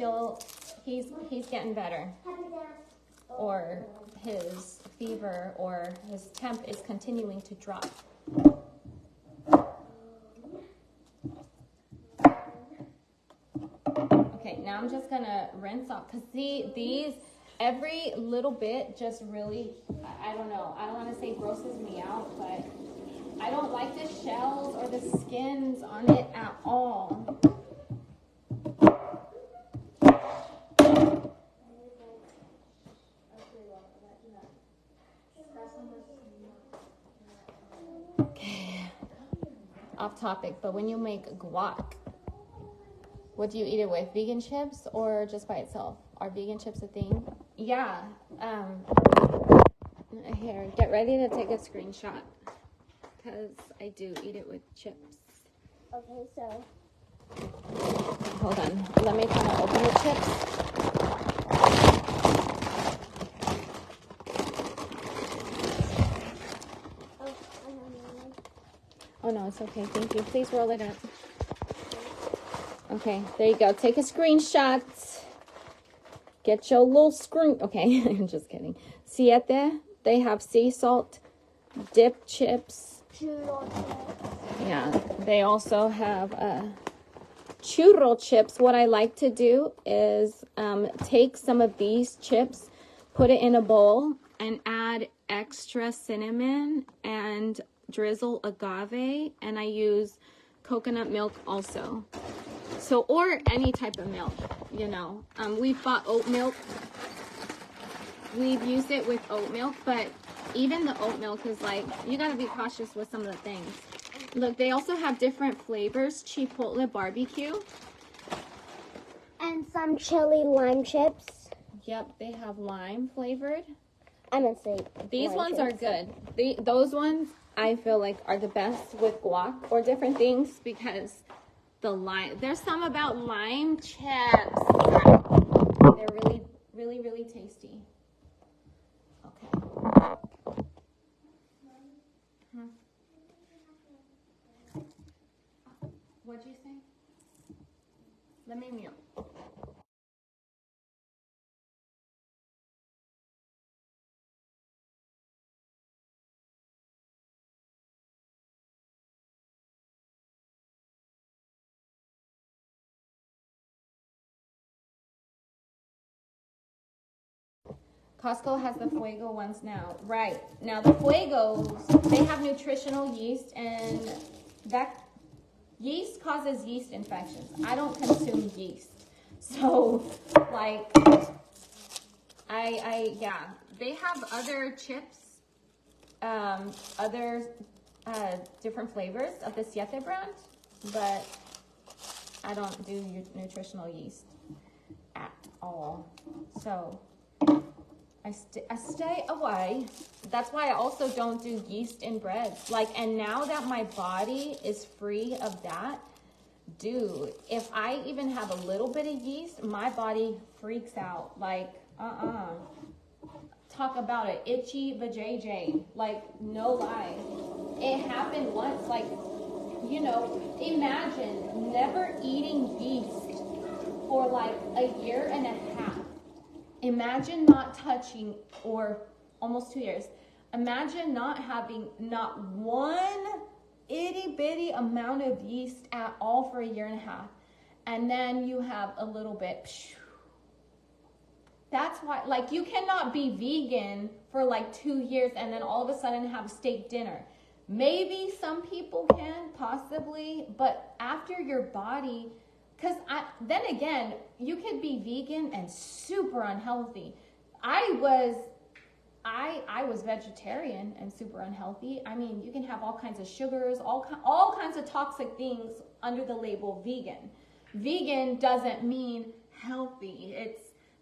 A: getting better. Or his fever or his temp is continuing to drop. Okay, now I'm just gonna rinse off, because see, these, every little bit just really, I don't know, I don't want to say grosses me out, but I don't like the shells or the skins on it at all. Okay, off topic, but when you make guac, what do you eat it with? Vegan chips or just by itself? Are vegan chips a thing? Yeah. Here, get ready to take a screenshot because I do eat it with chips.
B: Okay, so.
A: Hold on. Let me kind of open the chips. Oh no, it's okay. Thank you. Please roll it up. Okay, there you go. Take a screenshot. Get your little screen. Okay, I'm just kidding. Siete, they have sea salt, dip chips. Yeah, they also have churro chips. What I like to do is take some of these chips, put it in a bowl, and add extra cinnamon and drizzle agave, and I use coconut milk also. So, or any type of milk, you know. We've bought oat milk. We've used it with oat milk, but even the oat milk is like, you gotta be cautious with some of the things. Look, they also have different flavors. Chipotle barbecue.
B: And some chili lime chips.
A: Yep, they have lime flavored.
B: I'm gonna say
A: these ones are good. Those ones I feel like are the best with guac or different things because the lime. There's some about lime chips. They're really, really, really tasty. Okay. Huh? What'd you say? Let me mute. Costco has the Fuego ones now. Right. Now the Fuegos, they have nutritional yeast, and that yeast causes yeast infections. I don't consume yeast. So, like, yeah. They have other chips, other different flavors of the Siete brand, but I don't do nutritional yeast at all. So I stay away. That's why I also don't do yeast in breads. Like, and now that my body is free of that, dude, if I even have a little bit of yeast, my body freaks out. Like, talk about it, itchy vajayjay. Like, no lie. It happened once. Like, you know, imagine never eating yeast for like a year and a half. Imagine not touching, or almost 2 years. Imagine not having not one itty bitty amount of yeast at all for a year and a half. And then you have a little bit. That's why, like, you cannot be vegan for like 2 years and then all of a sudden have a steak dinner. Maybe some people can, possibly, but after your body, because then again, you could be vegan and super unhealthy. I was vegetarian and super unhealthy. I mean, you can have all kinds of sugars, all kinds of toxic things under the label vegan. Vegan doesn't mean healthy.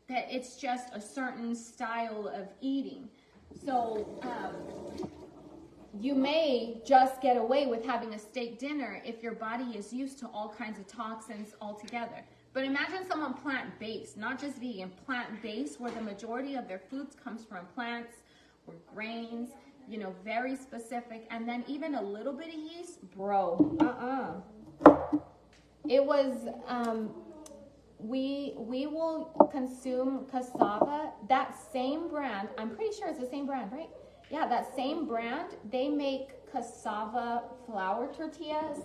A: It's just a certain style of eating. So you may just get away with having a steak dinner if your body is used to all kinds of toxins altogether. But imagine someone plant-based, not just vegan, plant-based, where the majority of their foods comes from plants or grains, you know, very specific, and then even a little bit of yeast, bro, It was, we will consume cassava, that same brand, I'm pretty sure it's the same brand, right? Yeah, that same brand, they make cassava flour tortillas,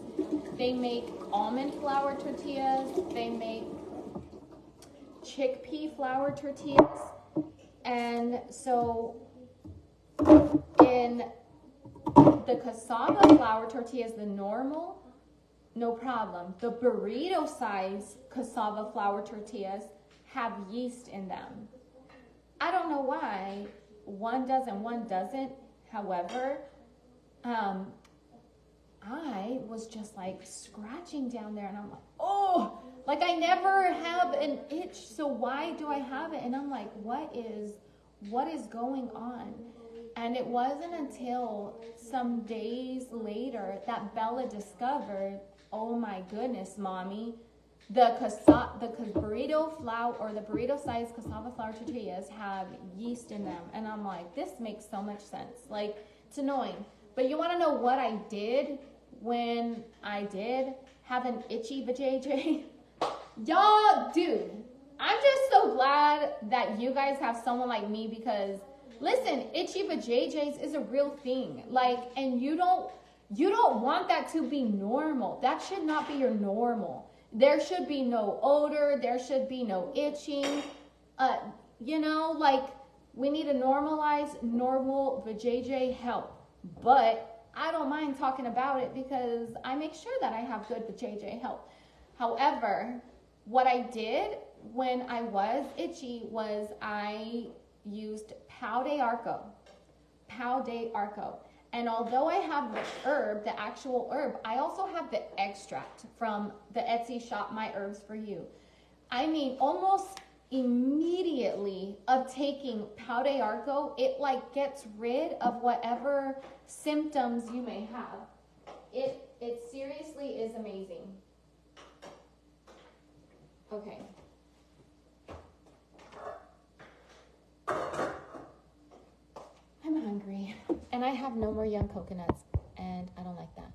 A: they make almond flour tortillas, they make chickpea flour tortillas, and so in the cassava flour tortillas, the normal, no problem. The burrito size cassava flour tortillas have yeast in them. I don't know why one does and one doesn't. However, I was just like scratching down there and I'm like, oh, like I never have an itch. So why do I have it? And I'm like, what is going on? And it wasn't until some days later that Bella discovered, oh my goodness, mommy, the burrito flour, or the burrito size cassava flour tortillas have yeast in them. And I'm like, this makes so much sense. Like, it's annoying. But you want to know what I did when I did have an itchy vajayjay? Y'all, dude, I'm just so glad that you guys have someone like me, because listen, itchy vajayjays is a real thing. Like, and you don't want that to be normal. That should not be your normal. There should be no odor. There should be no itching. You know, like, we need to normalize normal vajayjay health. But I don't mind talking about it because I make sure that I have good vajayjay health. However, what I did when I was itchy was I used Pau de Arco. And although I have the herb, the actual herb, I also have the extract from the Etsy shop, My Herbs For You. I mean, almost immediately of taking Pau de Arco, it like gets rid of whatever symptoms you may have. It seriously is amazing. Okay. I'm hungry, and I have no more young coconuts, and I don't like that.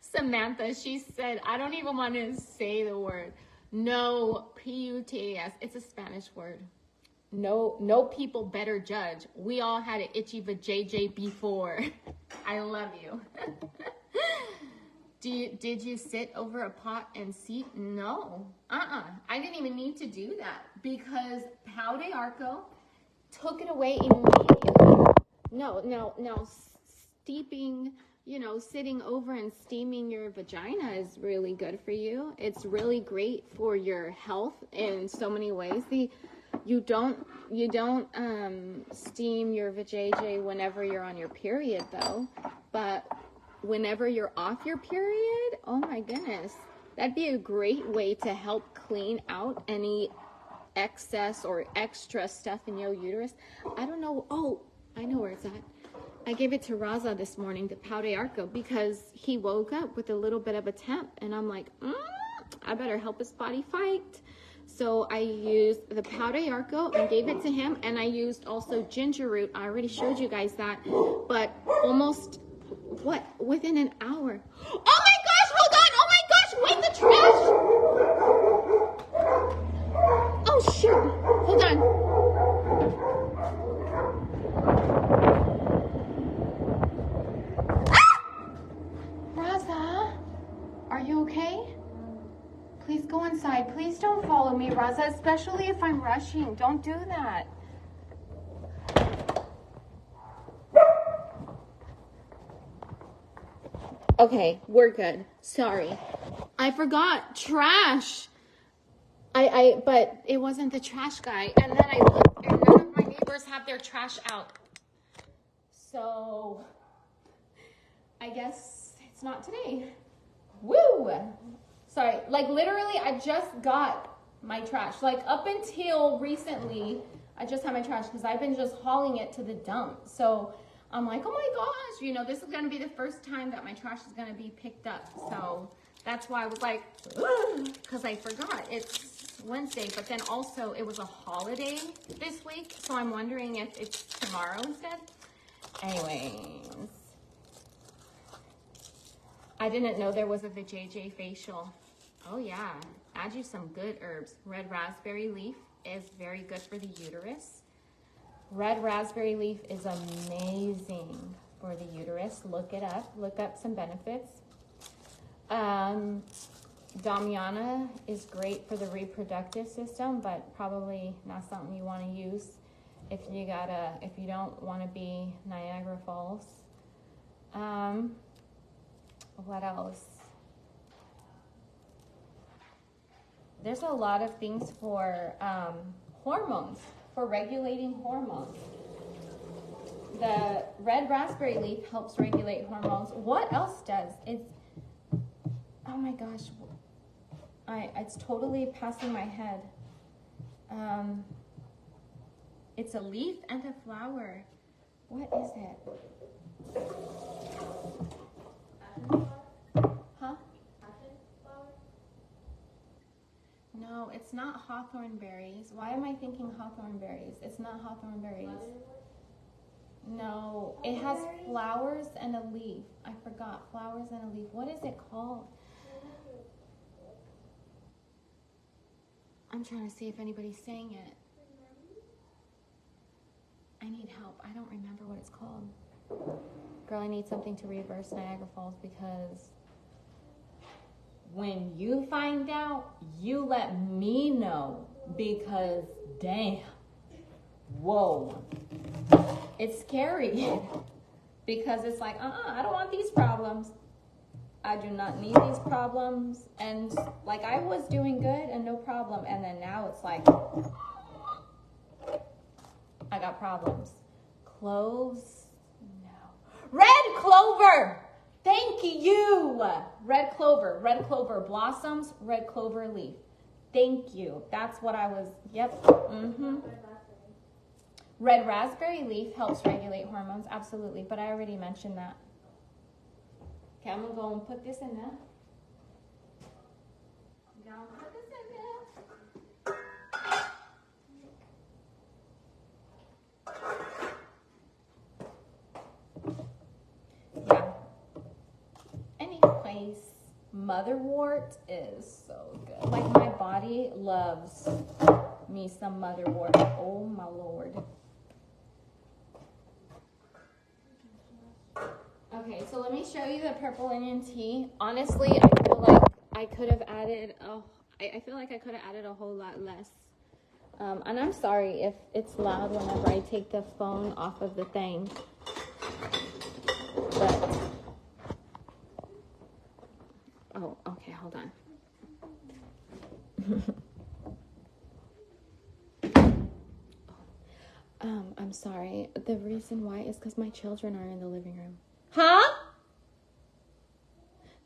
A: Samantha, she said, I don't even want to say the word. No, P-U-T-A-S. It's a Spanish word. No people better judge. We all had an itchy vajayjay before. I love you. Did you sit over a pot and seat? No. I didn't even need to do that because Pau de Arco took it away immediately. No, steeping, sitting over and steaming your vagina is really good for you. It's really great for your health in so many ways. You don't steam your vajayjay whenever you're on your period though, but whenever you're off your period, oh my goodness, that'd be a great way to help clean out any excess or extra stuff in your uterus. I don't know. Oh, I know where it's at. I gave it to Raza this morning, the Pau de Arco, because he woke up with a little bit of a temp, and I'm like, I better help his body fight. So I used the Pau de Arco and gave it to him, and I used also ginger root. I already showed you guys that, but almost, within an hour. Oh my gosh, hold on, oh my gosh, wait, the trash! Oh shoot, hold on. Raza, are you okay? Please go inside. Please don't follow me, Raza, especially if I'm rushing. Don't do that. Okay, we're good. Sorry. I forgot. Trash. But it wasn't the trash guy. And then I looked, and none of my neighbors have their trash out. So, I guess it's not today. Woo! Sorry, like literally I just got my trash. Like up until recently, I just had my trash because I've been just hauling it to the dump. So I'm like, oh my gosh, this is going to be the first time that my trash is going to be picked up. So that's why I was like, because I forgot it's Wednesday, but then also it was a holiday this week. So I'm wondering if it's tomorrow instead. Anyways, I didn't know there was a vajayjay facial. Oh yeah, add you some good herbs. Red raspberry leaf is very good for the uterus. Red raspberry leaf is amazing for the uterus. Look it up. Look up some benefits. Damiana is great for the reproductive system, but probably not something you want to use if you don't want to be Niagara Falls. What else? There's a lot of things for hormones, for regulating hormones. The red raspberry leaf helps regulate hormones. What else does? Oh my gosh, it's totally passing my head. It's a leaf and a flower. What is it? Huh? No, it's not hawthorn berries. Why am I thinking hawthorn berries? It's not hawthorn berries. No, it has flowers and a leaf. I forgot, flowers and a leaf. What is it called? I'm trying to see if anybody's saying it. I need help. I don't remember what it's called. Girl, I need something to reverse Niagara Falls because when you find out, you let me know because damn, whoa, it's scary because it's like, I don't want these problems. I do not need these problems. And like I was doing good and no problem. And then now it's like, I got problems. Cloves, no. Red clover, thank you. Red clover blossoms, red clover leaf. Thank you. That's what I was, yep. Red raspberry leaf helps regulate hormones, absolutely. But I already mentioned that. Okay, I'm gonna go and put this in there. Yeah. Anyways, motherwort is so good. Like my body loves me some motherwort. Oh my Lord. Okay, so let me show you the purple onion tea. Honestly, I feel like I could have added, I feel like I could have added a whole lot less. And I'm sorry if it's loud whenever I take the phone off of the thing. But, oh, okay, hold on. I'm sorry. The reason why is because my children are in the living room. Huh?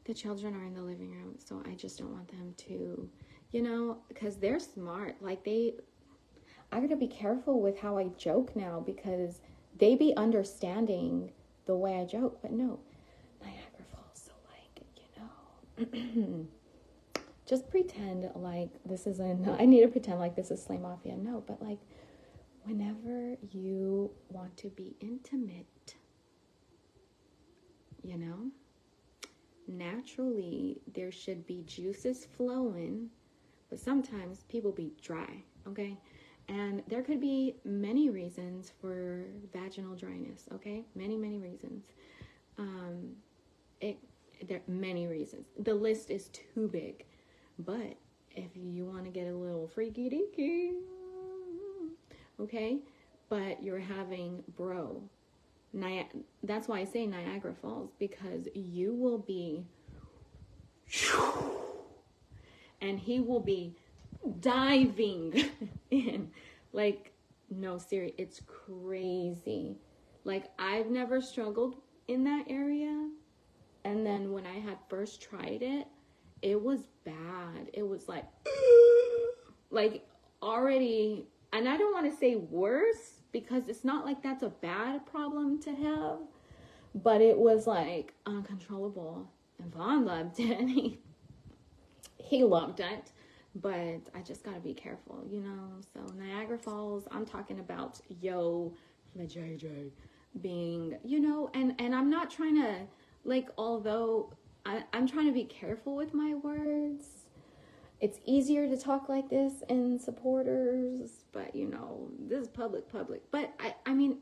A: The children are in the living room, so I just don't want them to, because they're smart. Like I gotta be careful with how I joke now because they be understanding the way I joke, but no, Niagara Falls, so just pretend like this isn't, I need to pretend like this is Slay Mafia. No, but like, whenever you want to be intimate, naturally there should be juices flowing, but sometimes people be dry, okay? And there could be many reasons for vaginal dryness, okay? Many reasons. There are many reasons. The list is too big. But if you want to get a little freaky deaky, okay? But you're having that's why I say Niagara Falls, because you will be, and he will be diving in. Like, no, serious, it's crazy. Like, I've never struggled in that area. And then when I had first tried it, it was bad. It was like already, and I don't want to say worse, because it's not like that's a bad problem to have, but it was like uncontrollable. And Vaughn loved it, and he loved it, but I just gotta be careful, So Niagara Falls, I'm talking about the JJ being, and I'm not trying to, although I'm trying to be careful with my words. It's easier to talk like this in supporters, but this is public. But I mean,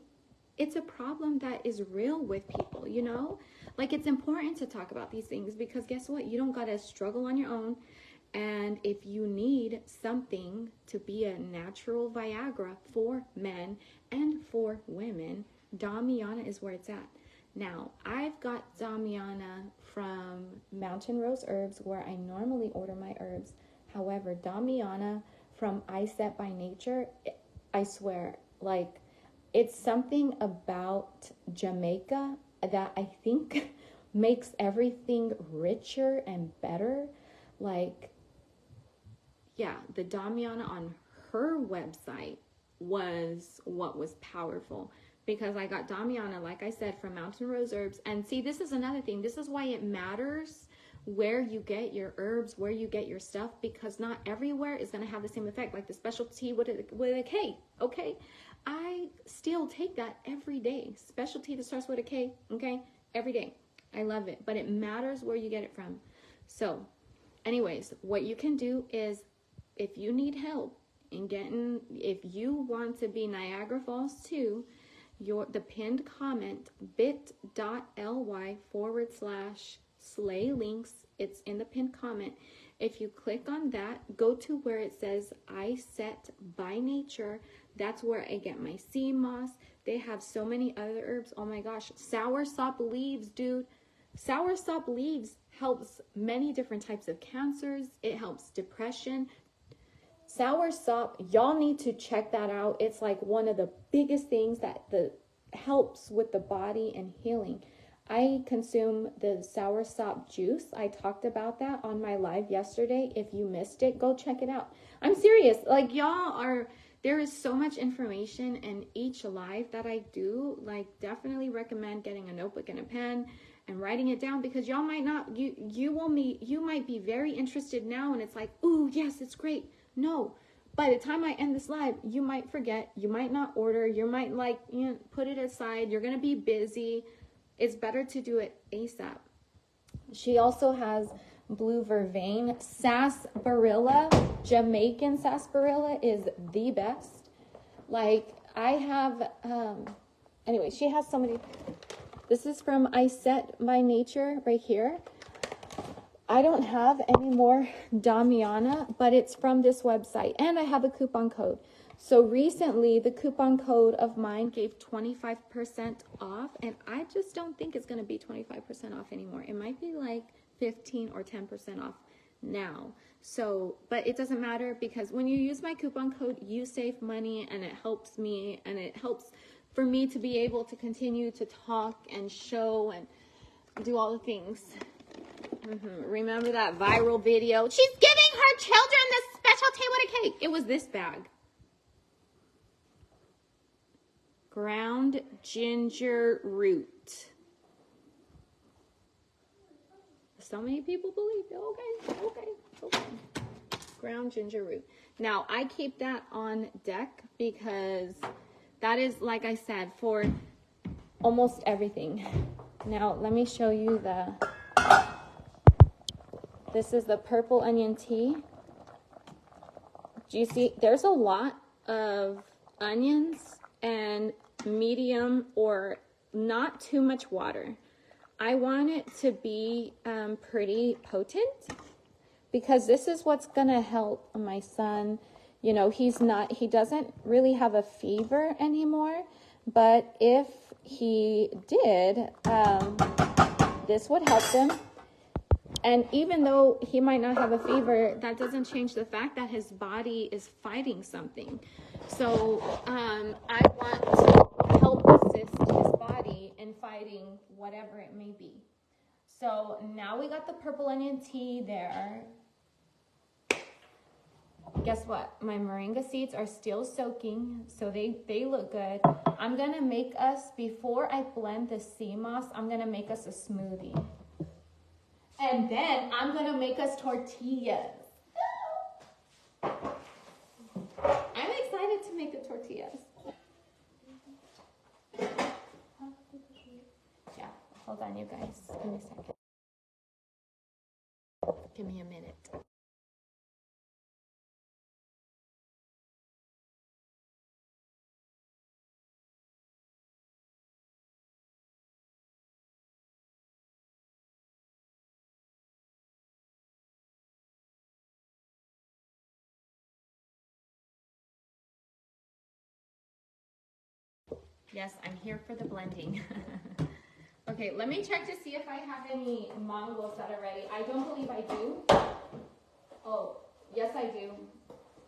A: it's a problem that is real with people, it's important to talk about these things, because guess what? You don't gotta struggle on your own. And if you need something to be a natural Viagra for men and for women, Damiana is where it's at. Now, I've got Damiana from Mountain Rose Herbs, where I normally order my herbs. However, Damiana from I Set by Nature, I swear, it's something about Jamaica that I think makes everything richer and better. The Damiana on her website was what was powerful, because I got Damiana, like I said, from Mountain Rose Herbs. And see, this is another thing. This is why it matters where you get your herbs, where you get your stuff, because not everywhere is going to have the same effect. Like the specialty with a K, okay? I still take that every day. Specialty that starts with a K, okay? Every day. I love it. But it matters where you get it from. So, anyways, what you can do is, if you need help in if you want to be Niagara Falls too, the pinned comment, bit.ly/slay links. It's in the pinned comment. If you click on that, go to where it says I Set by Nature. That's where I get my sea moss. They have so many other herbs. Oh my gosh. Soursop leaves, dude. Soursop leaves helps many different types of cancers. It helps depression. Soursop, y'all need to check that out. It's like one of the biggest things that helps with the body and healing. I consume the soursop juice. I talked about that on my live yesterday. If you missed it, go check it out. I'm serious. There is so much information in each live that I do. Definitely recommend getting a notebook and a pen and writing it down, because y'all might not, you might be very interested now, and it's like, ooh, yes, it's great. No, by the time I end this live, you might forget, you might not order, you might put it aside, you're going to be busy. It's better to do it ASAP. She also has blue vervain. Sarsaparilla, Jamaican sarsaparilla is the best. I have, anyway, she has so many, This is from I Set by Nature right here. I don't have any more Damiana, but it's from this website. And I have a coupon code. So recently, the coupon code of mine gave 25% off. And I just don't think it's going to be 25% off anymore. It might be like 15 or 10% off now. So, but it doesn't matter because when you use my coupon code, you save money and it helps me. And it helps for me to be able to continue to talk and show and do all the things. Remember that viral video? She's giving her children the specialty with a cake. It was this bag. Ground ginger root. So many people believe it. Okay. Ground ginger root. Now, I keep that on deck because that is, like I said, for almost everything. Now, let me show you this is the purple onion tea. Do you see? There's a lot of onions and medium or not too much water. I want it to be pretty potent because this is what's going to help my son. You know, he doesn't really have a fever anymore, but if he did, this would help him. And even though he might not have a fever, that doesn't change the fact that his body is fighting something. So I want to help assist his body in fighting whatever it may be. So now we got the purple onion tea there. Guess what? My moringa seeds are still soaking, so they look good. I'm going to make us, before I blend the sea moss, I'm going to make us a smoothie. And then I'm going to make us tortillas. I'm excited to make the tortillas. Yeah, hold on, you guys. Give me a second. Give me a minute. Yes, I'm here for the blending. Okay, let me check to see if I have any mangoes that are ready. I don't believe I do. Oh, yes I do.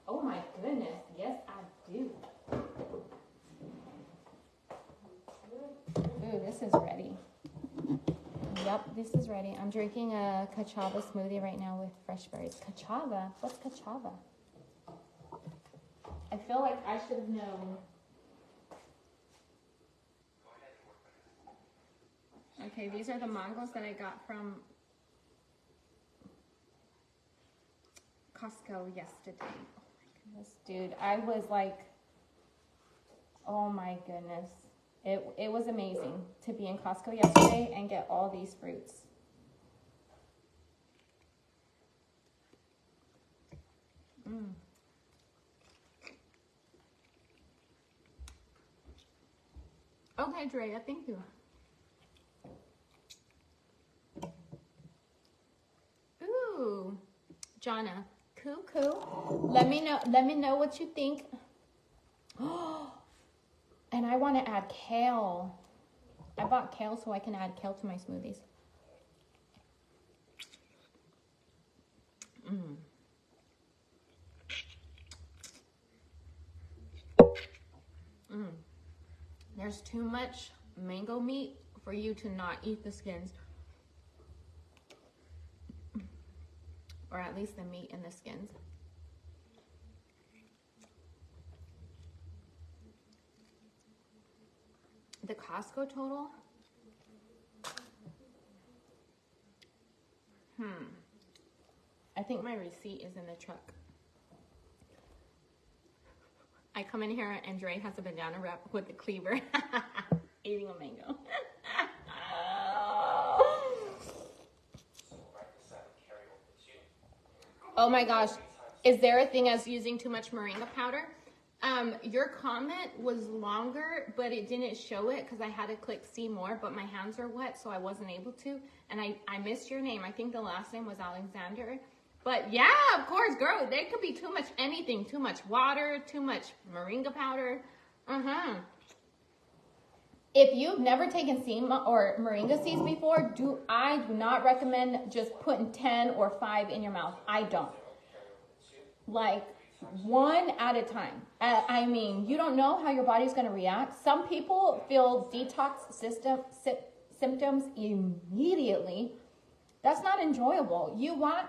A: Oh my goodness, yes I do. Ooh, this is ready. Yep, this is ready. I'm drinking a cachava smoothie right now with fresh berries. Cachava? What's cachava? I feel like I should have known. Okay, these are the mangoes that I got from Costco yesterday. Oh my goodness, dude. I was like, oh my goodness. It was amazing to be in Costco yesterday and get all these fruits. Okay, Drea, thank you. Ooh, Jonna, cool. Let me know what you think. And I want to add kale. I bought kale so I can add kale to my smoothies. There's too much mango meat for you to not eat the skins. Or at least the meat and the skins. The Costco total? I think my receipt is in the truck. I come in here and Dre has a banana wrap with the cleaver. Eating a mango. Oh my gosh. Is there a thing as using too much moringa powder? Your comment was longer, but it didn't show it because I had to click see more, but my hands are wet, so I wasn't able to. And I missed your name. I think the last name was Alexander. But yeah, of course, girl, there could be too much anything, too much water, too much moringa powder. If you've never taken sema or moringa seeds before, I do not recommend just putting 10 or 5 in your mouth. I don't. Like, one at a time. I mean, you don't know how your body's going to react. Some people feel detox symptoms immediately. That's not enjoyable. You want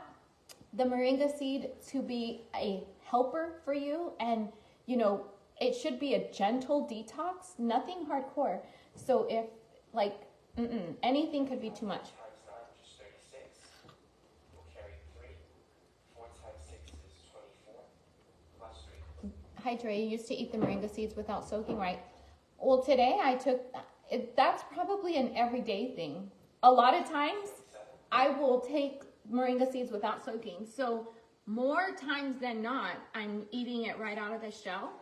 A: the moringa seed to be a helper for you, and you know, it should be a gentle detox, nothing hardcore. So if like anything could be too much. Hi Dre, you used to eat the moringa seeds without soaking, right? Well, today I took, that's probably an everyday thing. A lot of times I will take moringa seeds without soaking. So more times than not, I'm eating it right out of the shell.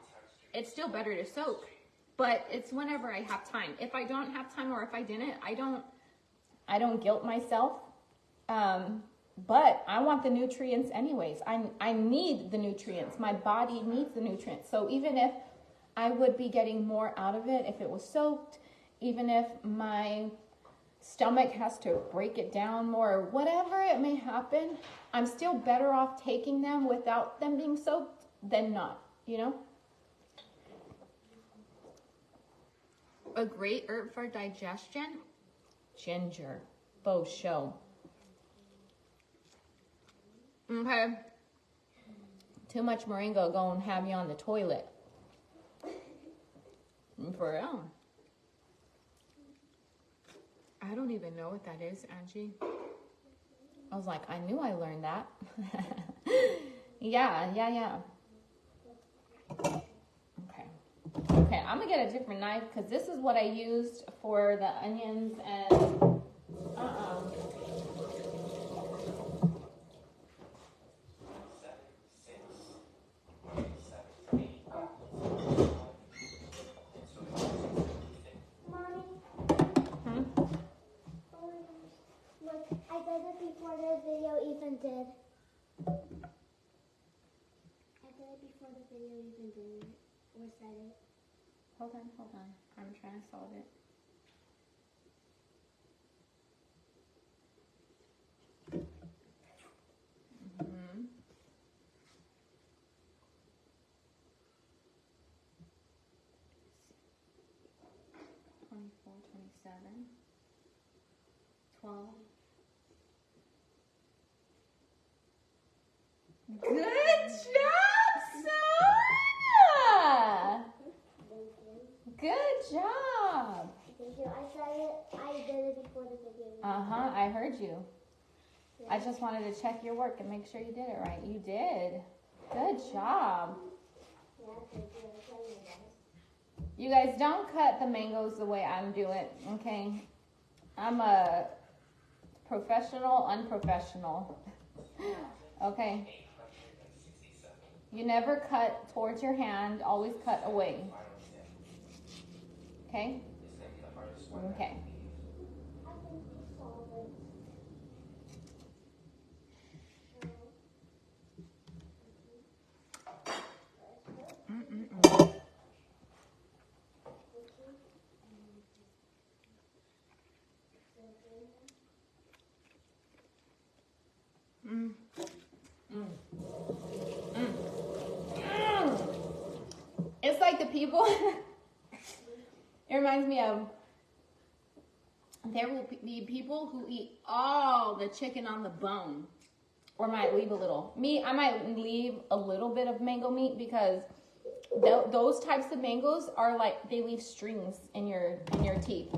A: It's still better to soak, but it's whenever I have time. If I don't have time, or if I didn't, I don't guilt myself. But I want the nutrients anyways. I need the nutrients. My body needs the nutrients. So even if I would be getting more out of it if it was soaked, even if my stomach has to break it down more, whatever it may happen, I'm still better off taking them without them being soaked than not, you know? A great herb for digestion, ginger, faux show. Okay. Too much moringa gonna have you on the toilet. For real. I don't even know what that is, Angie. I was like, I knew I learned that. Yeah. Okay, I'm gonna get a different knife because this is what I used for the onions and
B: I did it before the video even did. I did it before the video even did it, or said it.
A: Hold on. I'm trying to solve it. Mm-hmm. 24, 27, 12. Good job, son! Good job.
B: Thank you. I said it. I did it before the video.
A: I heard you. Yeah. I just wanted to check your work and make sure you did it right. You did. Good job.
B: Yeah, thank you.
A: You guys don't cut the mangoes the way I'm doing, okay? I'm a professional, unprofessional. Okay? You never cut towards your hand, always cut away. Okay? Okay. It's like the people, it reminds me of, there will be people who eat all the chicken on the bone, or might leave a little. Me, I might leave a little bit of mango meat because those types of mangoes are like, they leave strings in your teeth.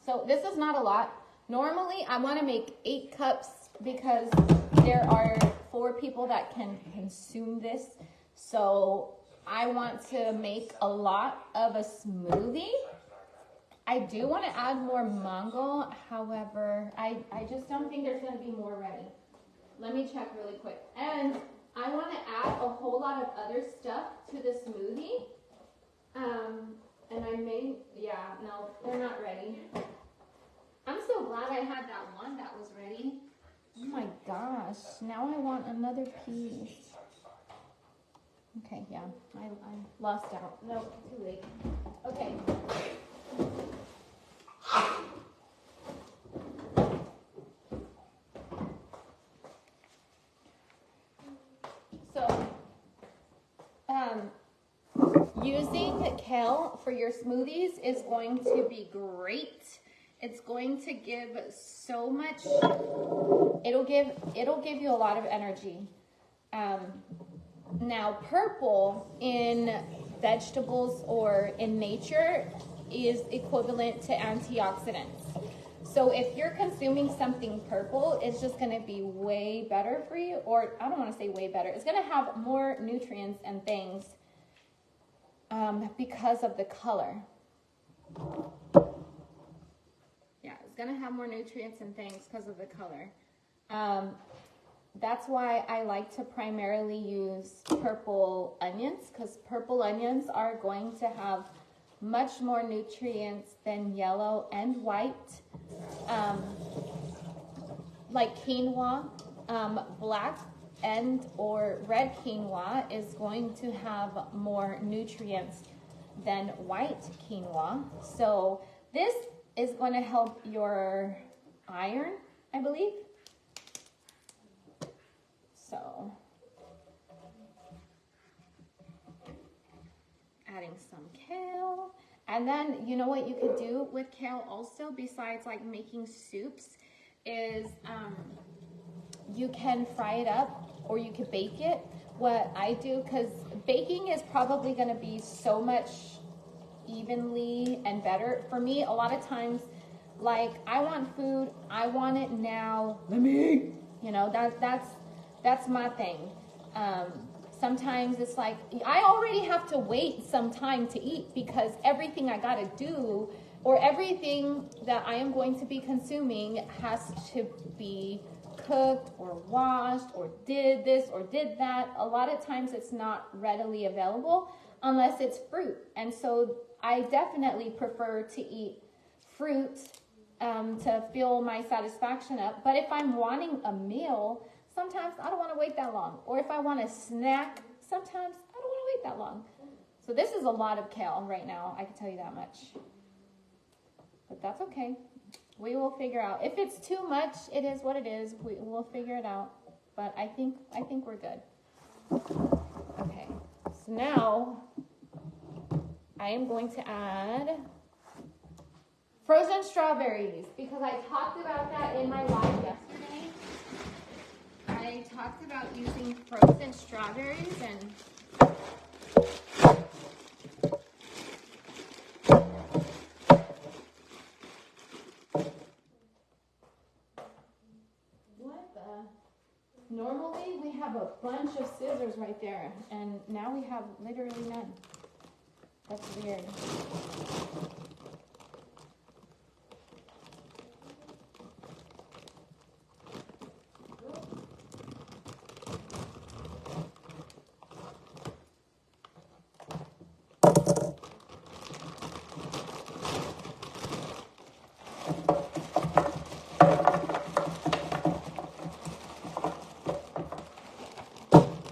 A: So this is not a lot. Normally, I want to make 8 cups because there are 4 people that can consume this. So I want to make a lot of a smoothie. I do want to add more mango. However, I just don't think there's going to be more ready. Let me check really quick. And I want to add a whole lot of other stuff to the smoothie. And I may, yeah, no, they're not ready. I'm so glad I had that one that was ready. Oh my gosh, now I want another piece. Okay, yeah, I lost out. No, too late. Okay. So, using kale for your smoothies is going to be great. It's going to give so much. It'll give you a lot of energy. Now, purple in vegetables or in nature is equivalent to antioxidants. So if you're consuming something purple, it's just going to be way better for you. Or I don't want to say way better. It's going to have more nutrients and things because of the color. Yeah, it's going to have more nutrients and things because of the color. That's why I like to primarily use purple onions, because purple onions are going to have much more nutrients than yellow and white. Like quinoa, black and or red quinoa is going to have more nutrients than white quinoa. So this is going to help your iron, I believe. So, adding some kale. And then, you know what you could do with kale also, besides like making soups, is you can fry it up or you could bake it. What I do, because baking is probably going to be so much evenly and better. For me, a lot of times, like, I want food, I want it now, let me eat. You know, that's my thing. Sometimes it's like, I already have to wait some time to eat because everything I gotta do or everything that I am going to be consuming has to be cooked or washed or did this or did that. A lot of times it's not readily available unless it's fruit. And so I definitely prefer to eat fruit to fill my satisfaction up. But if I'm wanting a meal, sometimes I don't want to wait that long. Or if I want a snack, sometimes I don't want to wait that long. So this is a lot of kale right now, I can tell you that much. But that's okay. We will figure out. If it's too much, it is what it is. We'll figure it out. But I think we're good. Okay. So now I am going to add frozen strawberries because I talked about that in my live yesterday. I talked about using frozen strawberries and normally we have a bunch of scissors right there and now we have literally none. That's weird.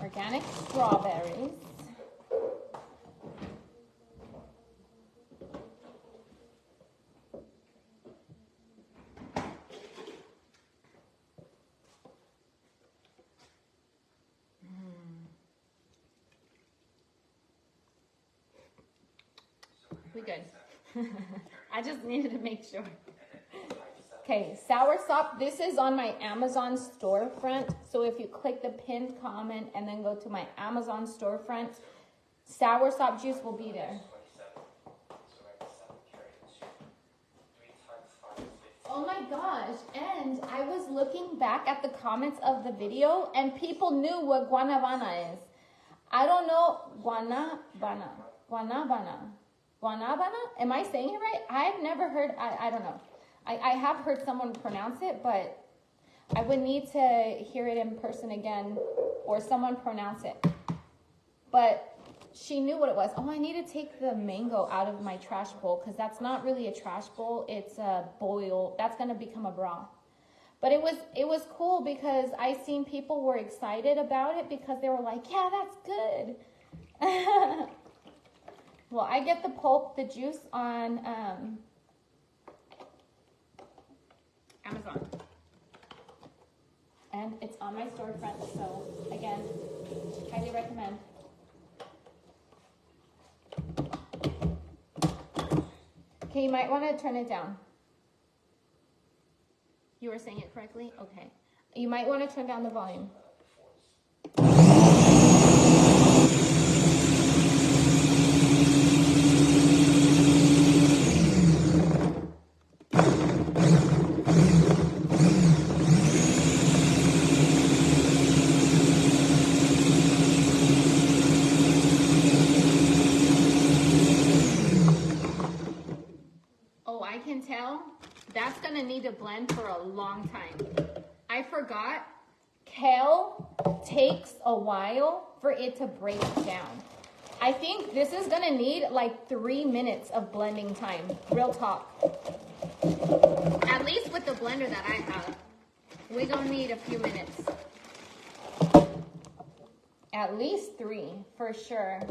A: Organic strawberries. We good. I just needed to make sure. Okay, soursop. This is on my Amazon storefront. So if you click the pinned comment and then go to my Amazon storefront, soursop juice will be there. Oh my gosh, and I was looking back at the comments of the video and people knew what guanabana is. I don't know, guanabana. Am I saying it right? I've never heard, I don't know. I have heard someone pronounce it, but I would need to hear it in person again or someone pronounce it. But she knew what it was. Oh, I need to take the mango out of my trash bowl because that's not really a trash bowl. It's a boil. That's going to become a broth. But it was cool because I seen people were excited about it because they were like, yeah, that's good. Well, I get the pulp, the juice on Amazon. And it's on my storefront, so again, highly recommend. Okay, you might want to turn it down. You were saying it correctly? Okay. You might want to turn down the volume. Tell that's gonna need to blend for a long time. I forgot kale takes a while for it to break down. I think this is gonna need like 3 minutes of blending time. Real talk. At least with the blender that I have, we're gonna need a few minutes. At least 3 for sure.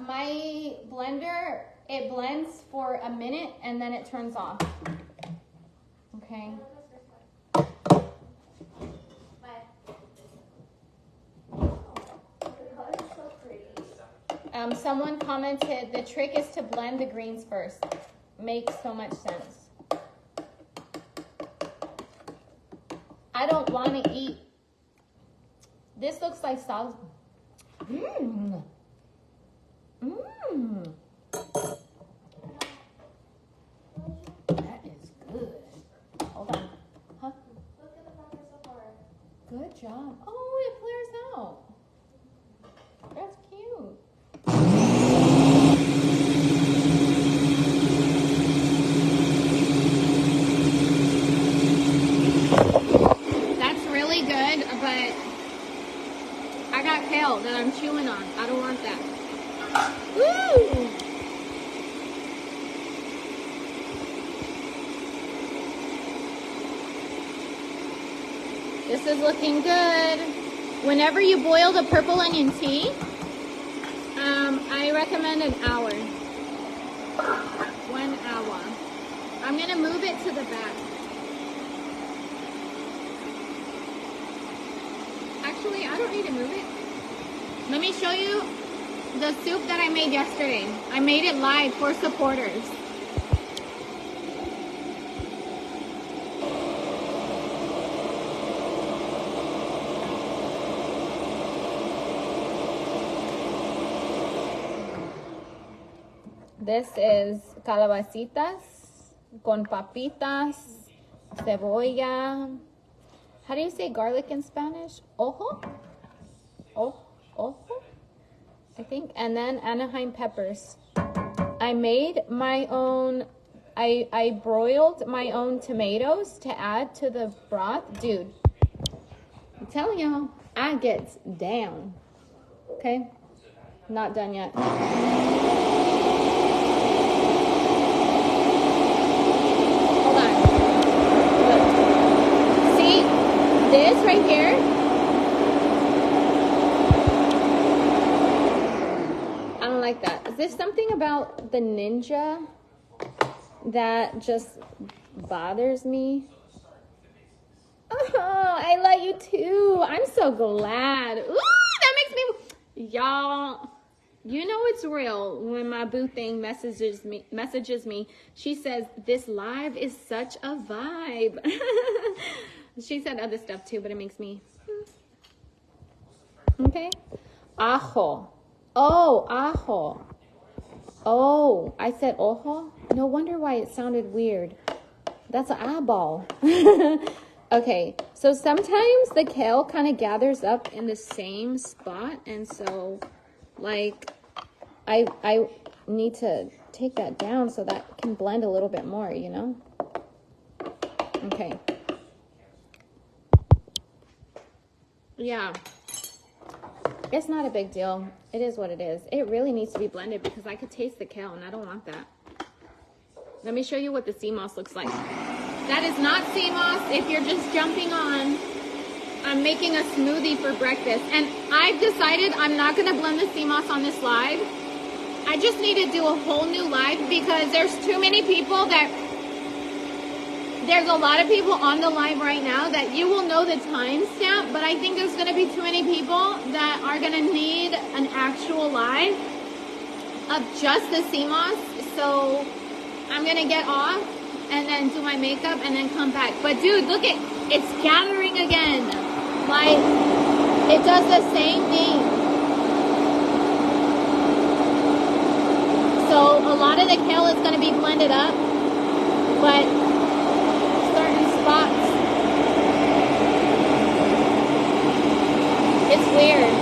A: My blender, it blends for a minute and then it turns off. Okay. Someone commented the trick is to blend the greens first. Makes so much sense. I don't want to eat. This looks like sauce. Mmm. Mmm. That is good. Hold on. Huh?
C: Look at the packet so far.
A: Good job. Oh, it flares out. That's cute. That's really good, but I got kale that I'm chewing on. I don't want that. Woo! This is looking good. Whenever you boil the purple onion tea, I recommend an hour. 1 hour. I'm gonna move it to the back. Actually, I don't need to move it. Let me show you the soup that I made yesterday. I made it live for supporters. This is calabacitas con papitas, cebolla. How do you say garlic in Spanish? Ojo? Ojo? I think. And then Anaheim peppers. I made my own, I broiled my own tomatoes to add to the broth. Dude, I'm telling y'all, I get down. Okay? Not done yet. Hold on. Look. See, this right here, I don't like that. Is there something about the Ninja that just bothers me? Oh, I love you too. I'm so glad. Ooh, that makes me... Y'all, you know it's real when my boo thing messages me. She says, this live is such a vibe. She said other stuff too, but it makes me... Okay. Ajo. Oh, ajo. Oh, I said ojo? No wonder why it sounded weird. That's an eyeball. Okay, so sometimes the kale kind of gathers up in the same spot, and so, like, I need to take that down so that can blend a little bit more, you know? Okay. Yeah. It's not a big deal. It is what it is. It really needs to be blended because I could taste the kale, and I don't want that. Let me show you what the sea moss looks like. That is not sea moss if you're just jumping on. I'm making a smoothie for breakfast. And I've decided I'm not going to blend the sea moss on this live. I just need to do a whole new live because there's too many people that... There's a lot of people on the live right now that you will know the timestamp, but I think there's going to be too many people that are going to need an actual live of just the sea moss. So I'm going to get off and then do my makeup and then come back. But dude, look at, it's gathering again. Like, it does the same thing. So a lot of the kale is going to be blended up, but certain spots, it's weird.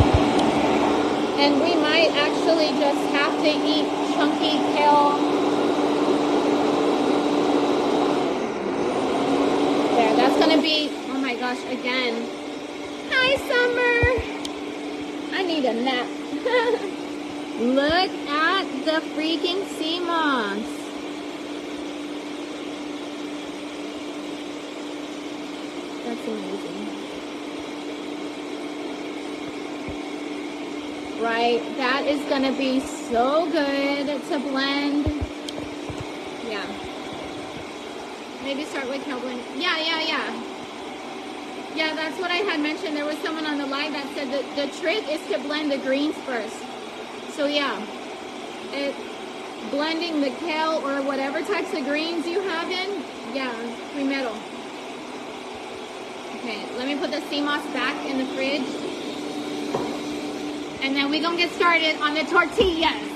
A: And we might actually just have to eat chunky kale. There, that's gonna be, oh my gosh, again. Hi, Summer. I need a nap. Look at the freaking sea moss. That's amazing. Right, that is gonna be so good to blend. Yeah. Maybe start with kale blend. Yeah. Yeah, that's what I had mentioned. There was someone on the live that said that the trick is to blend the greens first. So yeah, blending the kale or whatever types of greens you have in, yeah, primero. Okay, let me put the sea moss back in the fridge. And then we're gonna get started on the tortillas.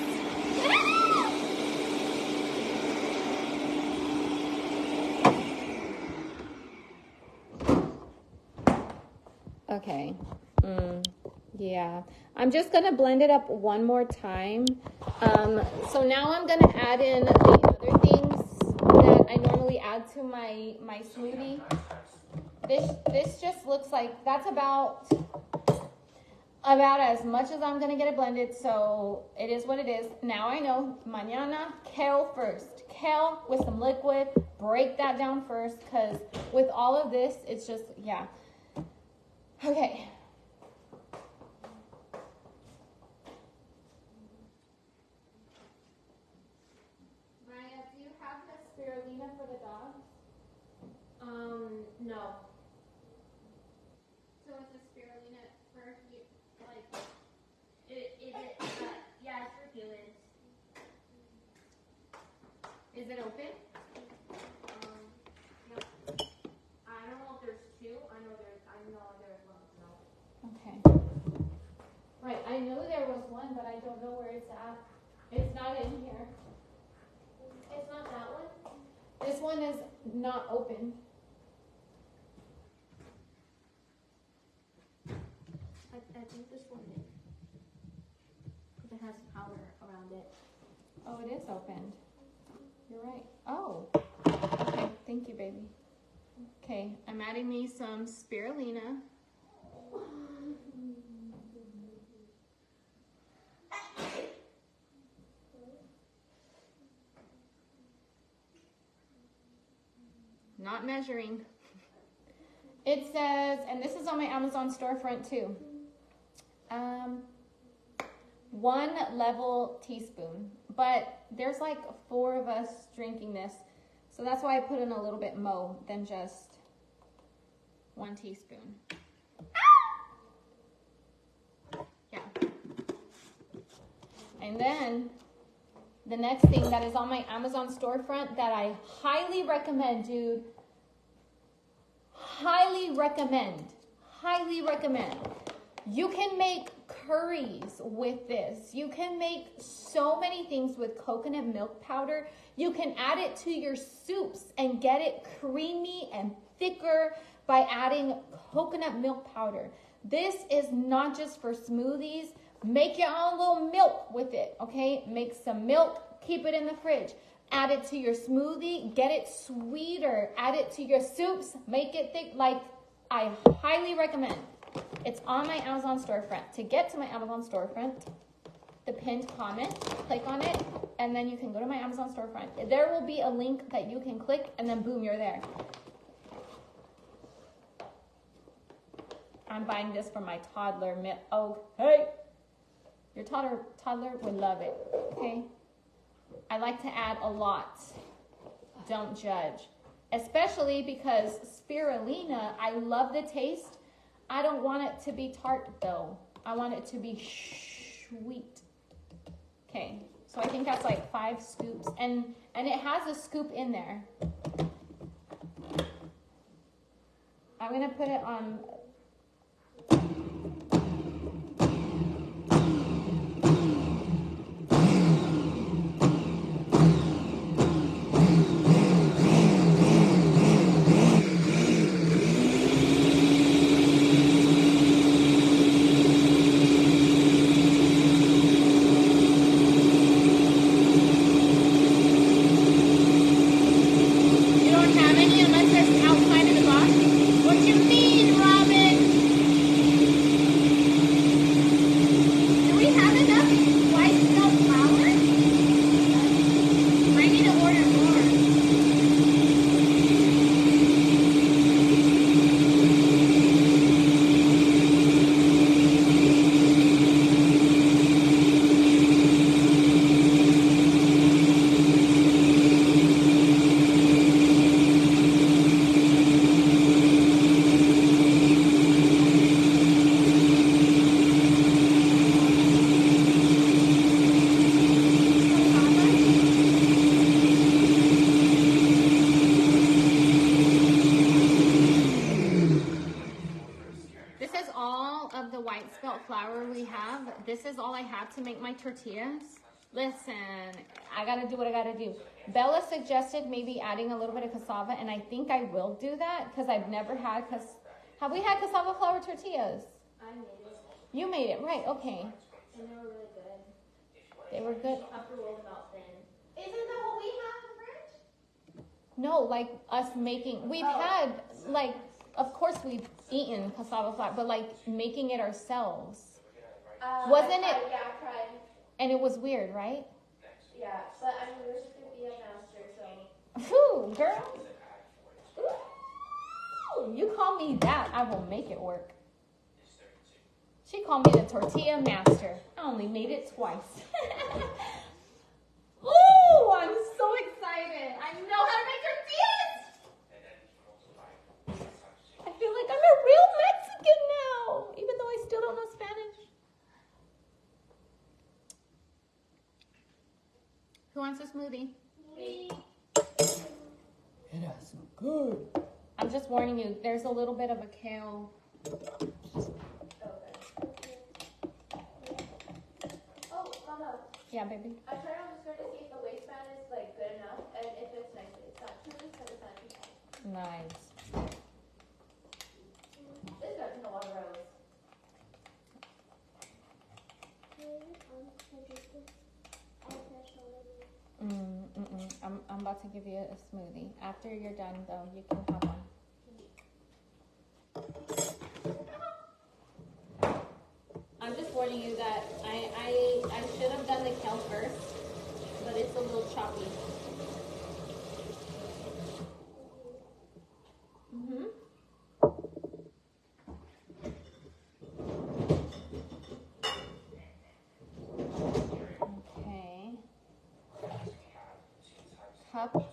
A: Okay. Yeah. I'm just gonna blend it up one more time. So now I'm gonna add in the other things that I normally add to my smoothie. This just looks like that's about as much as I'm gonna get it blended. So it is what it is. Now I know. Mañana, kale first. Kale with some liquid. Break that down first, because with all of this, it's just, yeah. Okay. Maya, do you have the spirulina for the dogs? No. So it's the spirulina for you, like, yeah, it's for humans. Is it open? Yep. I don't know if there's two. I know there's one. No. Okay. Right, I knew there was one, but I don't know where it's at. It's not in here.
C: It's not that one?
A: This one is not open.
C: I think this one is. Because it has powder around it.
A: Oh, it is opened. You're right. Oh. Okay, thank you, baby. Okay, I'm adding me some spirulina. Not measuring. It says, and this is on my Amazon storefront too. 1 level teaspoon, but there's like 4 of us drinking this, so that's why I put in a little bit more than just 1 teaspoon. Yeah. And then the next thing that is on my Amazon storefront that I highly recommend, dude. Highly recommend. Highly recommend. You can make curries with this. You can make so many things with coconut milk powder. You can add it to your soups and get it creamy and thicker by adding coconut milk powder. This is not just for smoothies. Make your own little milk with it, okay? Make some milk, keep it in the fridge. Add it to your smoothie, get it sweeter. Add it to your soups, make it thick. Like, I highly recommend. It's on my Amazon storefront. To get to my Amazon storefront, the pinned comment, click on it, and then you can go to my Amazon storefront. There will be a link that you can click, and then boom, you're there. I'm buying this for my toddler. Oh, hey! Your toddler would love it, okay? I like to add a lot. Don't judge. Especially because spirulina, I love the taste. I don't want it to be tart though. I want it to be sweet. Okay, so I think that's like 5 scoops. And it has a scoop in there. I'm gonna put it on. This is all I have to make my tortillas. Listen, I gotta do what I gotta do. Bella suggested maybe adding a little bit of cassava, and I think I will do that because I've never had have we had cassava flour tortillas?
C: I made it.
A: You made it, right? Okay.
C: And they were really good.
A: They were good.
C: After rolled about thin. Isn't that what we have in the fridge?
A: No, like us making. We've had like, of course we've eaten cassava flour, but like making it ourselves. Wasn't it?
C: Yeah, I tried.
A: And it was weird, right?
C: Yeah, but I mean, we're just gonna be a master, so.
A: Ooh, girl. Ooh, you call me that, I will make it work. She called me the tortilla master. I only made it twice. Ooh, I'm so excited. I know how to make tortillas. I feel like I'm a real Mexican now, even though I still don't know Spanish. Who wants a smoothie?
C: Me.
A: It has some good. I'm just warning you, there's a little bit of a kale.
C: Oh, Mama.
A: Yeah, baby.
C: I tried on this
A: her to see if the waistband is like good enough, and if it's nice, it's not too loose, but it's not too tight.
D: Nice.
A: This is a lot of rows.
D: I'm about to give you a smoothie. After you're done, though, you can have one. I'm just warning you that I should have done the kale first, but it's a little choppy. Okay. Cup of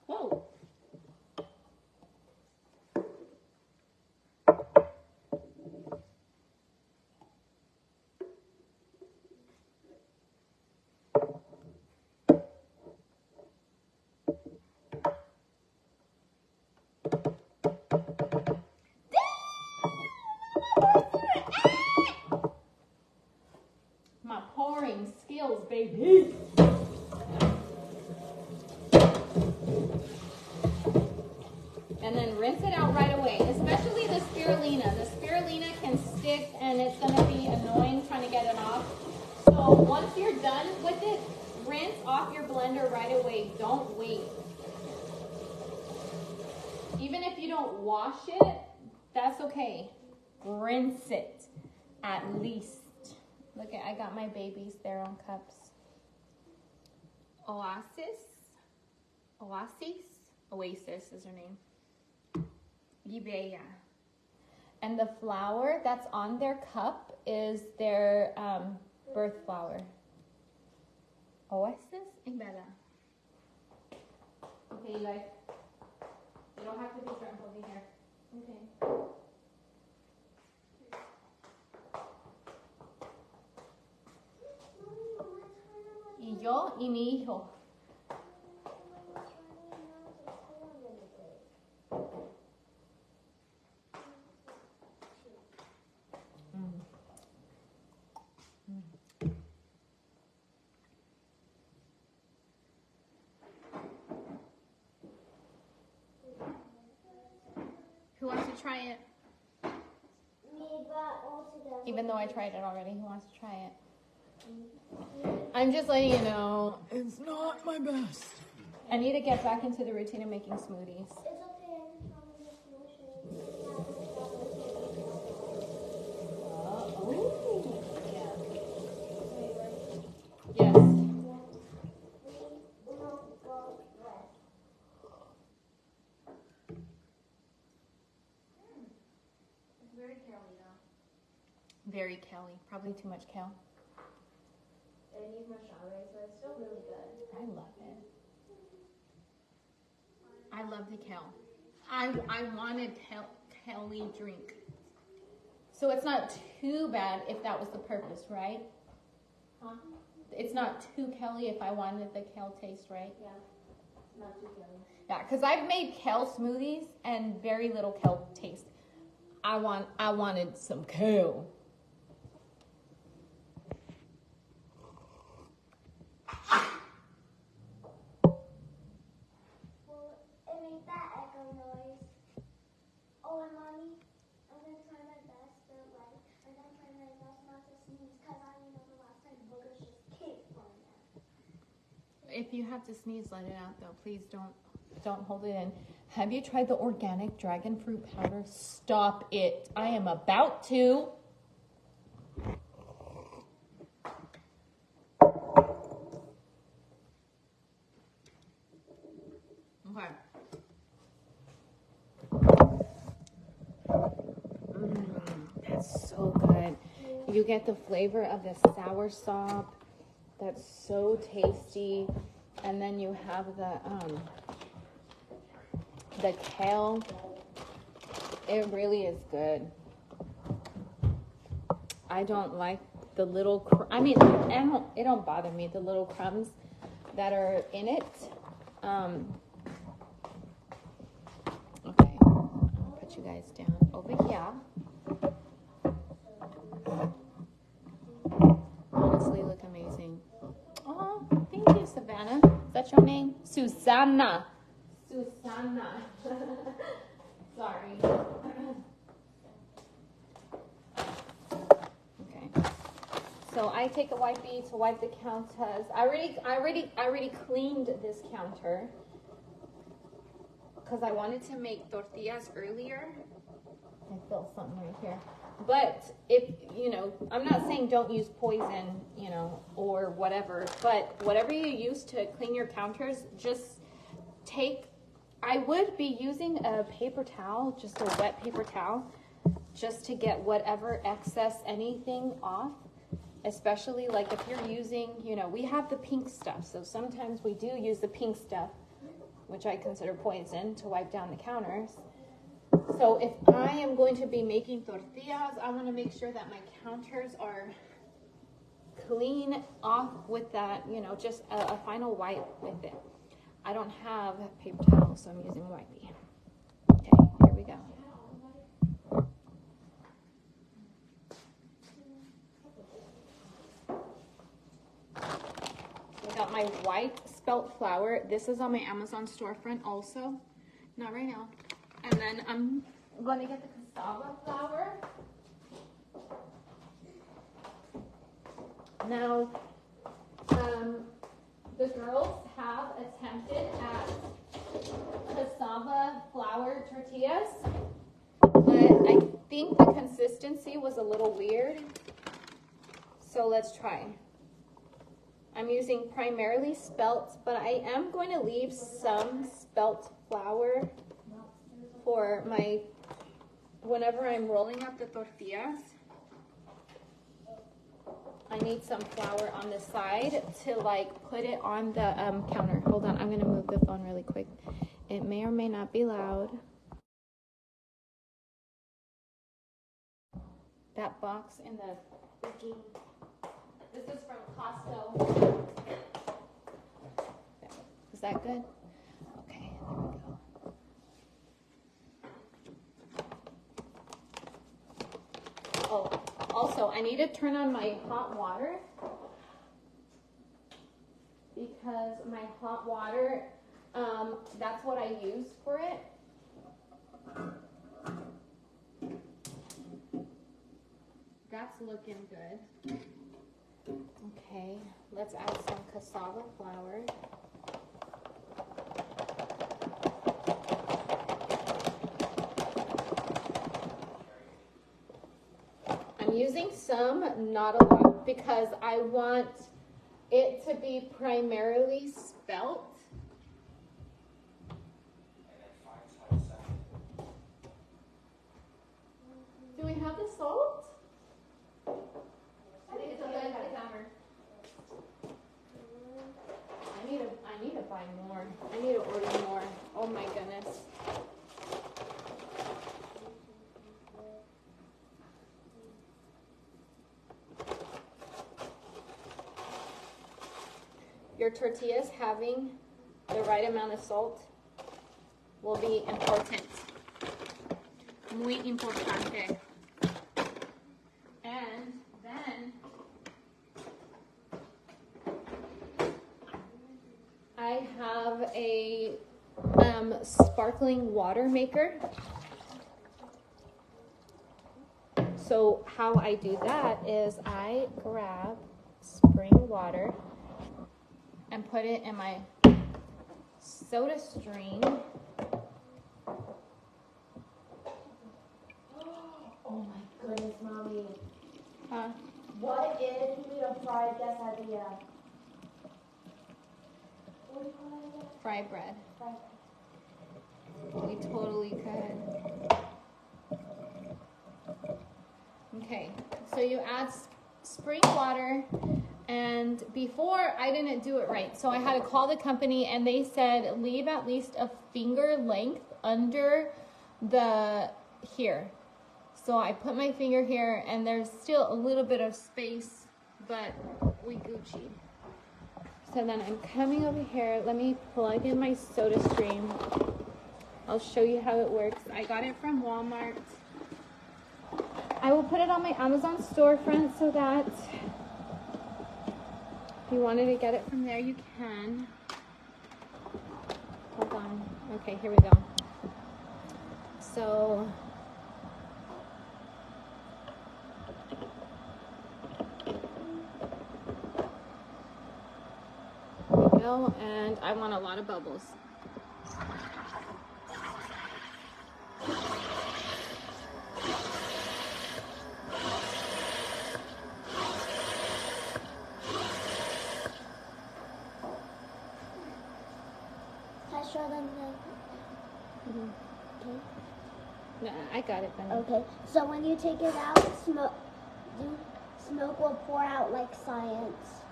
D: whoa. My pouring skills, baby. And then rinse it out right away, especially the spirulina. The spirulina can stick and it's going to be annoying trying to get it off. So once you're done with it, rinse off your blender right away. Don't wait. Even if you don't wash it, that's okay. Rinse it at least. Look at, I got my babies there on cups. Oasis is her name. Ibeya. And the flower that's on their cup is their birth flower. Oasis Ibeya. Okay, you guys. You don't have to be trampled in here. Okay. Y yo y mi hijo.
A: Who wants to try it?
B: Me, but all together.
D: Even though I tried it already, who wants to try it? I'm just letting you know, it's not my best. I need to get back into the routine of making smoothies.
B: It's okay, I'm having this motion.
D: Yes.
C: It's very curly though.
D: Very Kelly. Probably too much kale.
A: It needs more strawberry, so it's still really good.
D: I love it. I love the kale. I wanted Kelly drink. So it's not too bad if that was the purpose, right?
A: Huh?
D: It's not too Kelly if I wanted the kale taste, right?
A: Yeah. Not too curly.
D: Yeah, because I've made kale smoothies and very little kale taste. I wanted some kale.
B: Well, it made that echo noise. Oh, and mommy, I'm gonna try my best to like, I'm gonna try my best not to sneeze, cause I remember the last time boogers just came from there.
D: If you have to sneeze, let it out though. Please don't hold it in. Have you tried the organic dragon fruit powder? Stop it. I am about to. Okay. That's so good. You get the flavor of the soursop, that's so tasty. And then you have the kale. It really is good. I don't like the little, it don't bother me, the little crumbs that are in it. Okay, I'll put you guys down over here. Honestly, look amazing. Oh, thank you, Savannah. Is that your name? Susanna. Susanna. Sorry. Okay. So I take a wipey to wipe the counters. I already cleaned this counter because I wanted to make tortillas earlier. I felt something right here. But if, I'm not saying don't use poison, or whatever, but whatever you use to clean your counters, just I would be using a paper towel, just a wet paper towel, just to get whatever excess anything off, especially like if you're using, we have the pink stuff. So sometimes we do use the pink stuff, which I consider poison, to wipe down the counters. So if I am going to be making tortillas, I want to make sure that my counters are clean off with that, just a final wipe with it. I don't have paper towels, so I'm using wipey. Okay, here we go. I got my white spelt flour. This is on my Amazon storefront also. Not right now. And then I'm going to get the cassava flour. Now, the girls have attempted at cassava flour tortillas, but I think the consistency was a little weird. So let's try. I'm using primarily spelt, but I am going to leave some spelt flour for whenever I'm rolling up the tortillas. I need some flour on the side to put it on the counter. Hold on, I'm going to move the phone really quick. It may or may not be loud. That box in the freaking, this is from Costco. Is that good? Okay, there we go. Oh, also, I need to turn on my hot water because my hot water, that's what I use for it. That's looking good. Okay, let's add some cassava flour. I'm using some, not a lot, because I want it to be primarily spelt. Do we have the salt? I think it's a good hammer. I need to buy more. I need to order more. Oh my goodness. Your tortillas having the right amount of salt will be important. Muy importante. And then I have a sparkling water maker. So how I do that is I grab spring water and put it in my soda stream. Oh my goodness, Mommy. Huh?
B: What if you need a fried quesadilla? What do you call it again?
D: Fry bread.
B: Fried.
D: We totally could. Okay, so you add spring water And before, I didn't do it right. So I had to call the company, and they said leave at least a finger length under the here. So I put my finger here, and there's still a little bit of space, but we Gucci. So then I'm coming over here. Let me plug in my soda stream. I'll show you how it works. I got it from Walmart. I will put it on my Amazon storefront so that if you wanted to get it from there, you can. Hold on. Okay, here we go. So there we go, and I want a lot of bubbles.
B: Can I show them the... Okay.
D: No, I got it, Benny.
B: Okay, so when you take it out, smoke will pour out like science.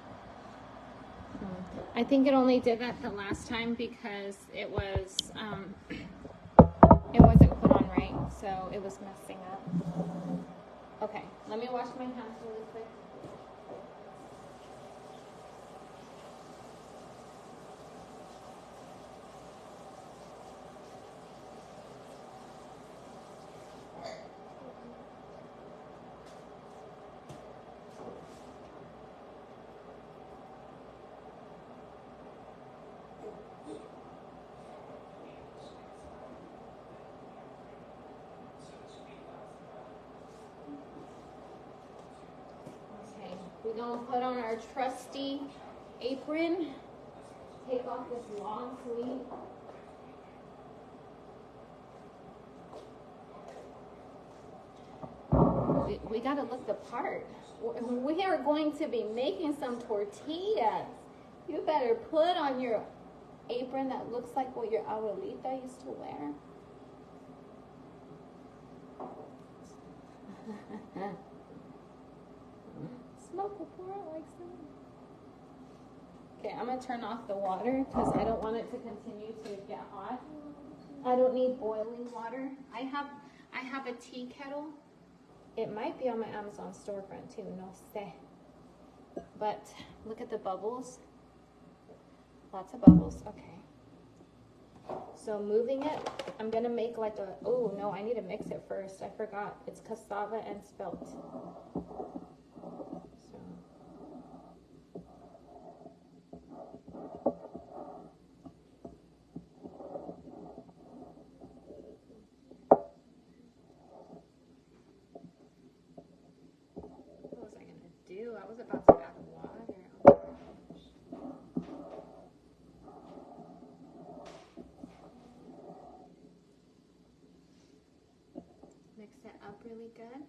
D: I think it only did that the last time because it was it wasn't put on right, so it was messing up. Okay, let me wash my hands really quick. We're gonna put on our trusty apron. Take off this long sleeve. We gotta look the part. We are going to be making some tortillas. You better put on your apron that looks like what your abuelita used to wear. Smoke will pour out like so. Okay, I'm gonna turn off the water because I don't want it to continue to get hot. I don't need boiling water. I have a tea kettle. It might be on my Amazon storefront too, no sé. But look at the bubbles. Lots of bubbles. Okay. So moving it, I'm gonna make like a, oh no, I need to mix it first. I forgot. It's cassava and spelt. I was about to add water. Mix it up really good.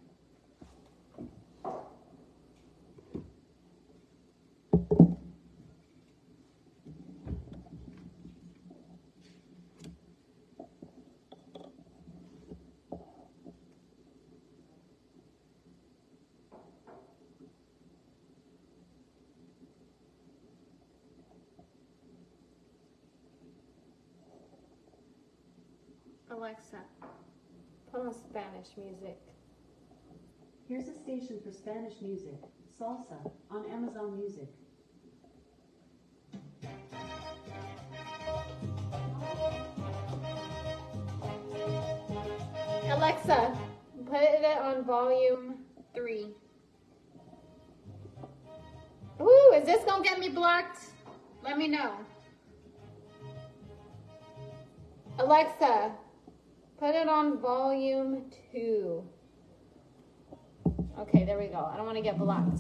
D: Alexa, put on Spanish music.
E: Here's a station for Spanish music, Salsa, on Amazon Music.
D: Alexa, put it on volume 3. Ooh, is this gonna get me blocked? Let me know. Alexa, put it on volume 2. Okay, there we go. I don't want to get blocked.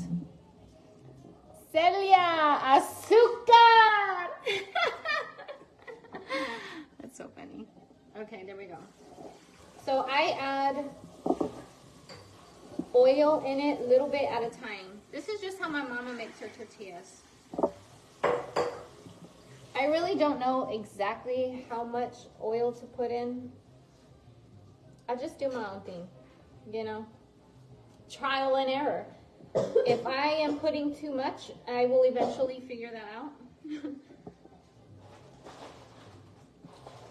D: Celia, azúcar! That's so funny. Okay, there we go. So I add oil in it a little bit at a time. This is just how my mama makes her tortillas. I really don't know exactly how much oil to put in. I just do my own thing, you know, trial and error. If I am putting too much, I will eventually figure that out.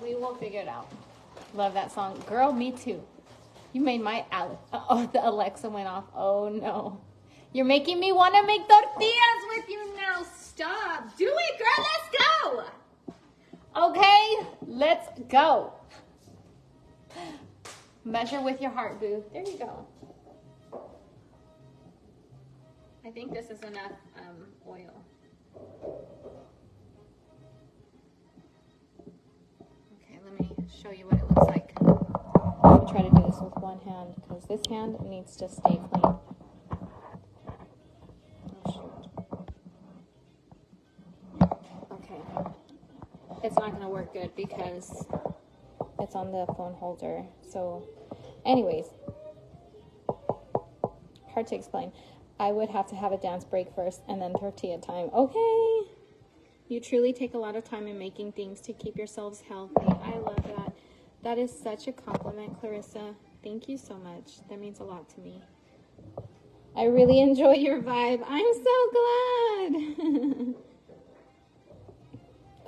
D: We will figure it out. Love that song. Girl, me too. You made my oh, the Alexa went off. Oh no. You're making me want to make tortillas with you now. Stop. Do it, girl. Let's go. Okay, let's go. Measure with your heart, boo. There you go. I think this is enough oil. Okay, let me show you what it looks like. I'm gonna try to do this with one hand because this hand needs to stay clean. Oh, shoot. Okay. It's not gonna work good because it's on the phone holder. So, anyways, hard to explain. I would have to have a dance break first and then tortilla time. Okay. You truly take a lot of time in making things to keep yourselves healthy. I love that. That is such a compliment, Clarissa. Thank you so much. That means a lot to me. I really enjoy your vibe. I'm so glad.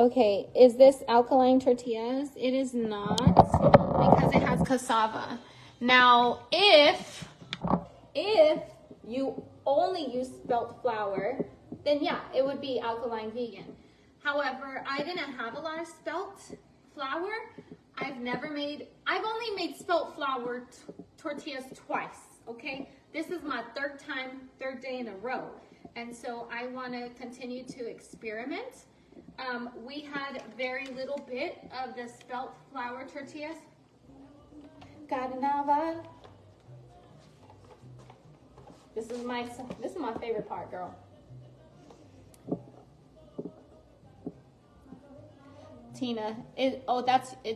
D: Okay, is this alkaline tortillas? It is not because it has cassava. Now, if you only use spelt flour, then yeah, it would be alkaline vegan. However, I didn't have a lot of spelt flour. I've only made spelt flour tortillas twice, okay? This is my third day in a row. And so I want to continue to experiment. We had very little bit of the spelt flour tortillas. Carnaval. This is my favorite part, girl. Tina,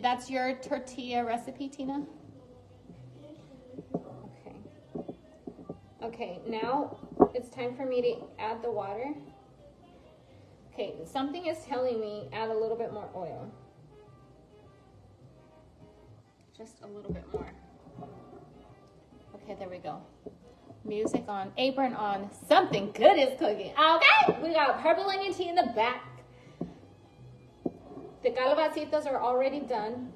D: that's your tortilla recipe, Tina? Okay. Okay, now it's time for me to add the water. Okay, something is telling me add a little bit more oil. Just a little bit more. Okay, there we go. Music on, apron on, something good is cooking. Okay, we got purple onion tea in the back. The calabacitas are already done.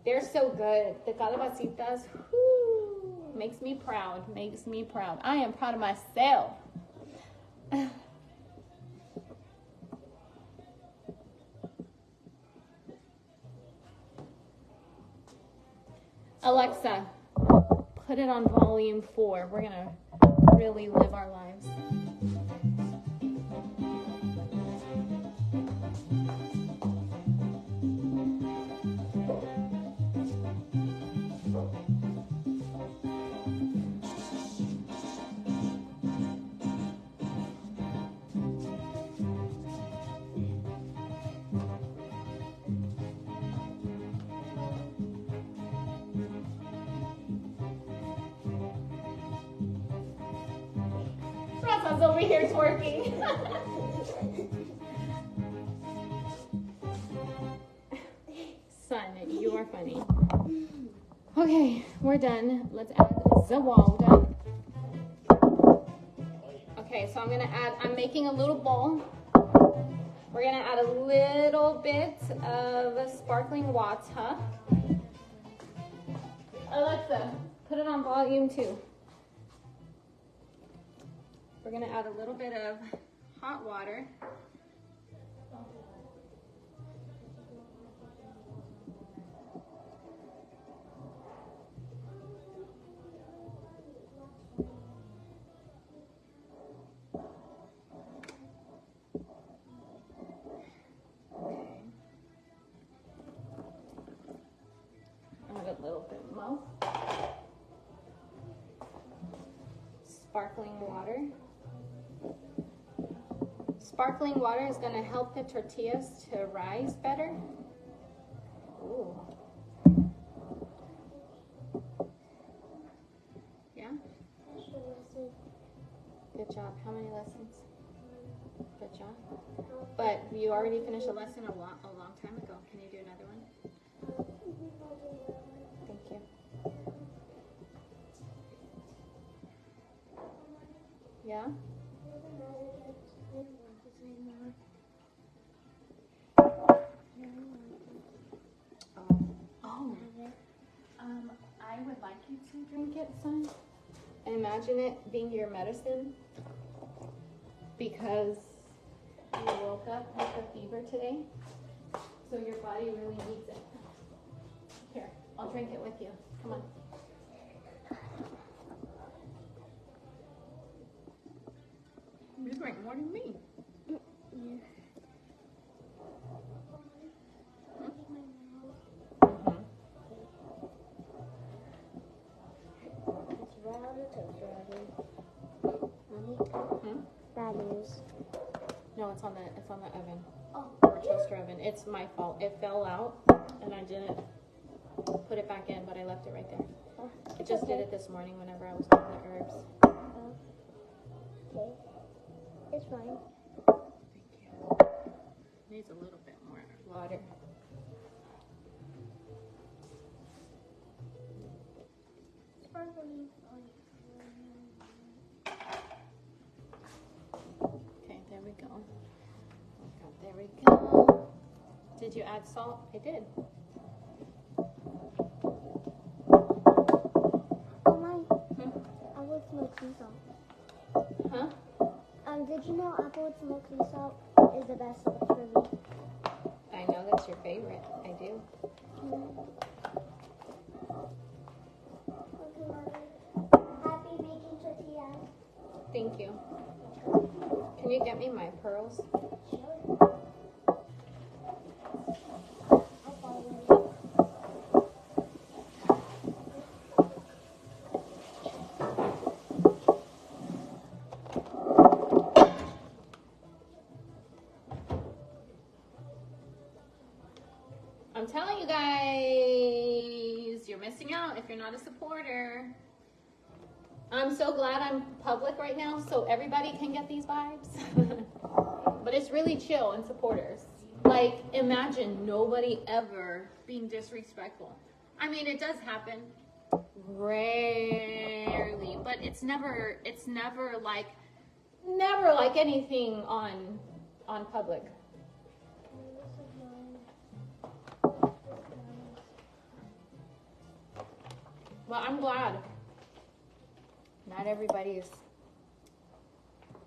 D: They're so good. The calabacitas, whoo, makes me proud, makes me proud. I am proud of myself. Alexa, put it on volume 4. We're gonna really live our lives. Rosa's over here twerking. Son, you are funny. Okay, we're done. Let's add the water. Okay, so I'm making a little bowl. We're gonna add a little bit of sparkling water. Alexa, put it on volume 2. We're gonna add a little bit of hot water. Add a little bit more. Sparkling water. Sparkling water is going to help the tortillas to rise better. Ooh. Yeah? Good job. How many lessons? Good job. But you already finished a lesson a long time ago. Can you do another one? Thank you.
A: Yeah? Oh. I would like you to drink it, son. Imagine it being your medicine because you woke up with a fever today, so your body really needs it. Here, I'll drink it with you. Come on. You drink more than me.
B: That is.
A: No, it's on the oven.
B: Oh.
A: Or toaster oven. It's my fault. It fell out and I didn't put it back in, but I left it right there. I just did it this morning whenever I was doing the herbs.
B: Okay. It's fine.
A: Thank you. Needs a little bit more water. Okay, there we go. There we go. Did you add salt? I did.
B: Oh my. Apple with smoky salt.
A: Huh?
B: Did you know apple with smoky salt is the best salt for me?
A: I know that's your favorite. I do.
B: Okay, Mother. Happy making tortillas.
A: Thank you. Can you get me my pearls?
B: Sure. I'll follow you.
A: I'm telling you guys, you're missing out if you're not a supporter. I'm so glad I'm public right now so everybody can get these vibes. But it's really chill and supporters. Like, imagine nobody ever being disrespectful. I mean, it does happen rarely, but it's never like anything on public. Well, I'm glad not everybody is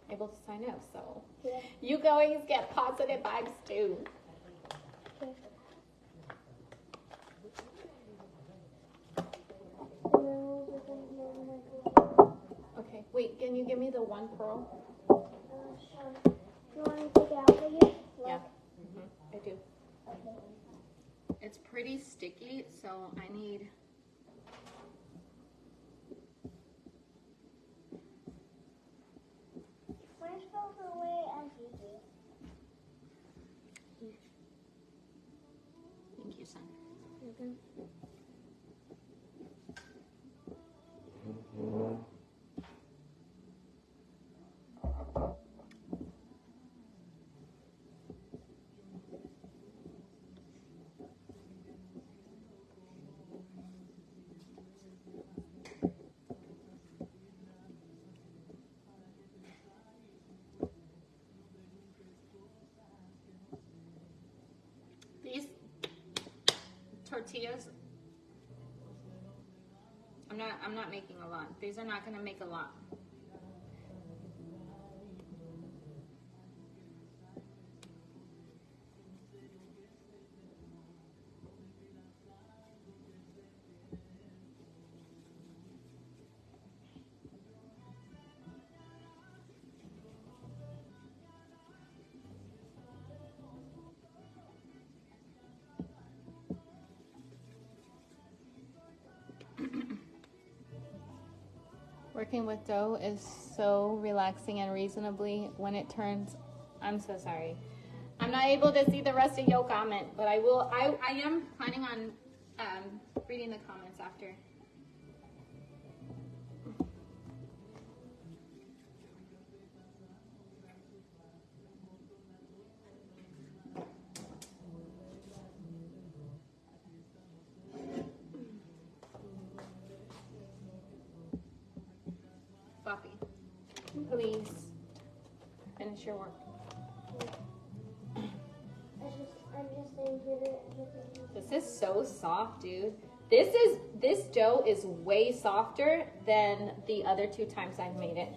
A: able to sign up, so
B: Yeah.
A: you guys get positive vibes too.
B: Okay.
A: Okay, wait, can you give me the one pearl?
B: Sure. You want me to take it out for you?
A: Yeah, I do.
B: Okay.
A: It's pretty sticky, so I need...
B: French goes away as usual.
A: Thank you, son. These tortillas, I'm not making a lot. These are not gonna make a lot. Working with dough is so relaxing and reasonably when it turns, I'm so sorry. I'm not able to see the rest of your comment, but I will, I am planning on reading the comments after. Buffy.
D: Please finish your work.
B: I'm just saying here.
D: This is so soft, dude. This dough is way softer than the other 2 times I've made it.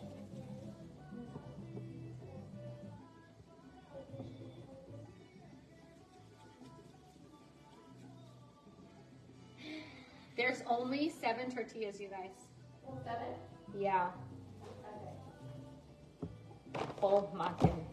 D: There's only 7 tortillas, you guys.
A: 7?
D: Yeah.
A: Okay.
D: Oh my goodness.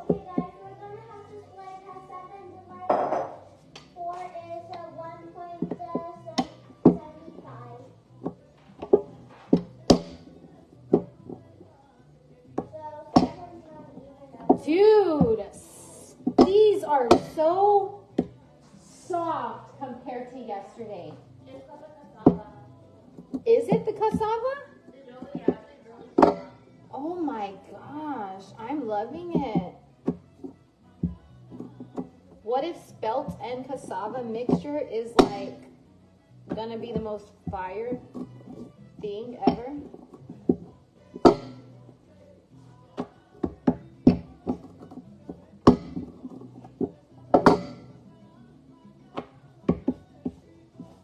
B: Okay, guys, we're gonna have to split it as 7 divided 4 is 1.75. So 7's not even.
D: Dude, these are so soft compared to yesterday.
A: It's called the cassava.
D: Is it the cassava?
A: The dough, yeah, it's really soft.
D: Oh my gosh, I'm loving it. What if spelt and cassava mixture is like gonna be the most fire thing ever?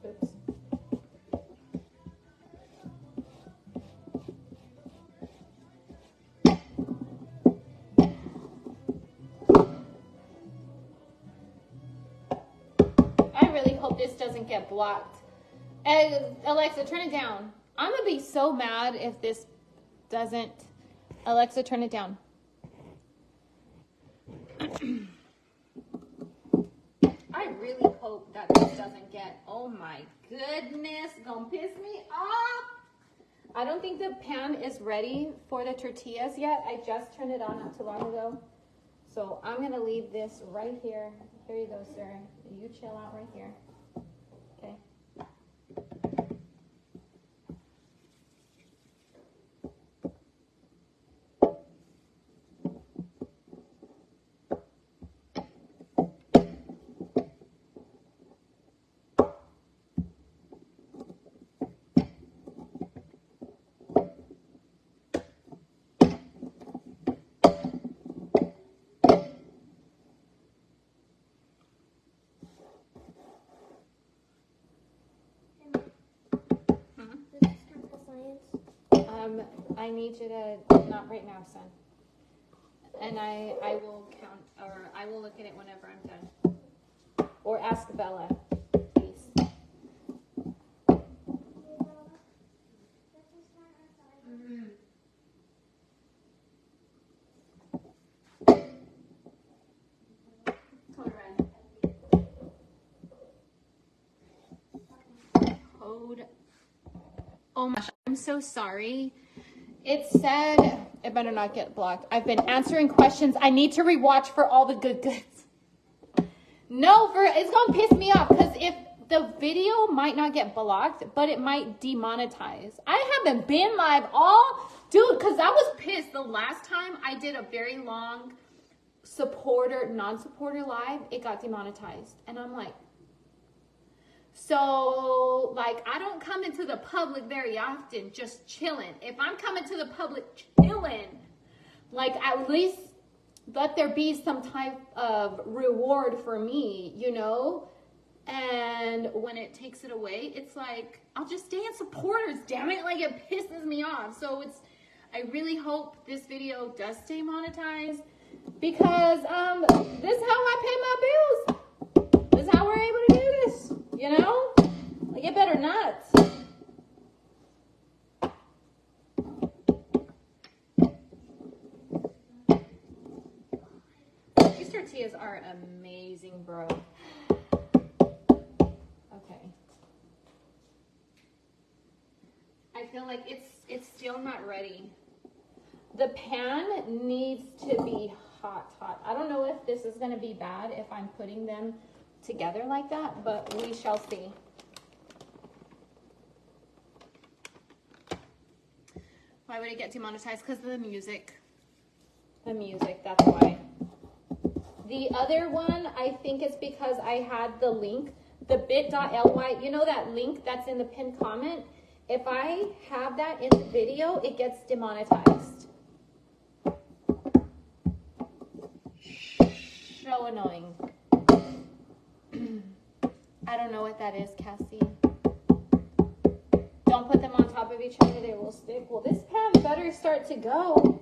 D: Oops. I really hope this doesn't get blocked. Alexa, turn it down. I'm gonna be so mad if this doesn't. Alexa, turn it down. I really hope that this doesn't get, oh my goodness, gonna piss me off. I don't think the pan is ready for the tortillas yet. I just turned it on not too long ago. So I'm gonna leave this right here. Here you go, sir. You chill out right here. Okay.
B: This is kind of science.
D: I need you to, not right now, son. And I will count, or I will look at it whenever I'm done. Or ask Bella, please.
B: This is kind of science.
D: Code. Oh my gosh, I'm so sorry. It said, it better not get blocked. I've been answering questions. I need to rewatch for all the good goods. No, it's gonna piss me off because if the video might not get blocked, but it might demonetize. I haven't been live dude, because I was pissed the last time I did a very long non-supporter live, it got demonetized. And I'm like, so, like, I don't come into the public very often just chilling. If I'm coming to the public chilling, like, at least let there be some type of reward for me, you know? And when it takes it away, it's like, I'll just stay in supporters, damn it. Like, it pisses me off. So I really hope this video does stay monetized because this is how I pay my bills. This is how we're able to do this, you know? Like, it better not. These tortillas are amazing, bro. Okay. I feel like it's still not ready. The pan needs to be hot. I don't know if this is going to be bad if I'm putting them together like that, but we shall see. Why would it get demonetized? Because of the music. The music, that's why. The other one, I think it's because I had the link, the bit.ly, you know that link that's in the pinned comment? If I have that in the video, it gets demonetized. So annoying. I don't know what that is, Cassie. Don't put them on top of each other, they will stick. Well, this pan better start to go.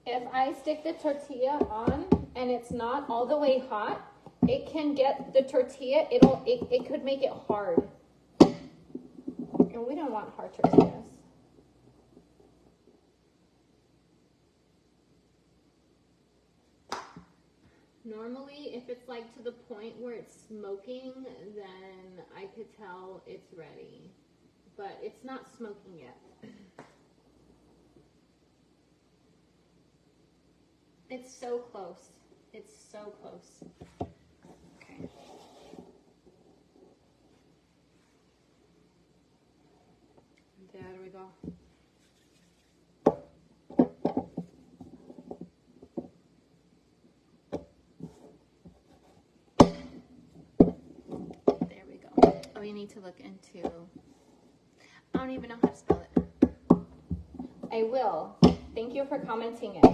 D: If I stick the tortilla on and it's not all the way hot, it can get the tortilla, it could make it hard. And we don't want hard tortillas. Normally, if it's like to the point where it's smoking, then I could tell it's ready. But it's not smoking yet. It's so close. It's so close. Okay. There we go. There we go. Oh, you need to look into... I don't even know how to spell it. I will. Thank you for commenting it.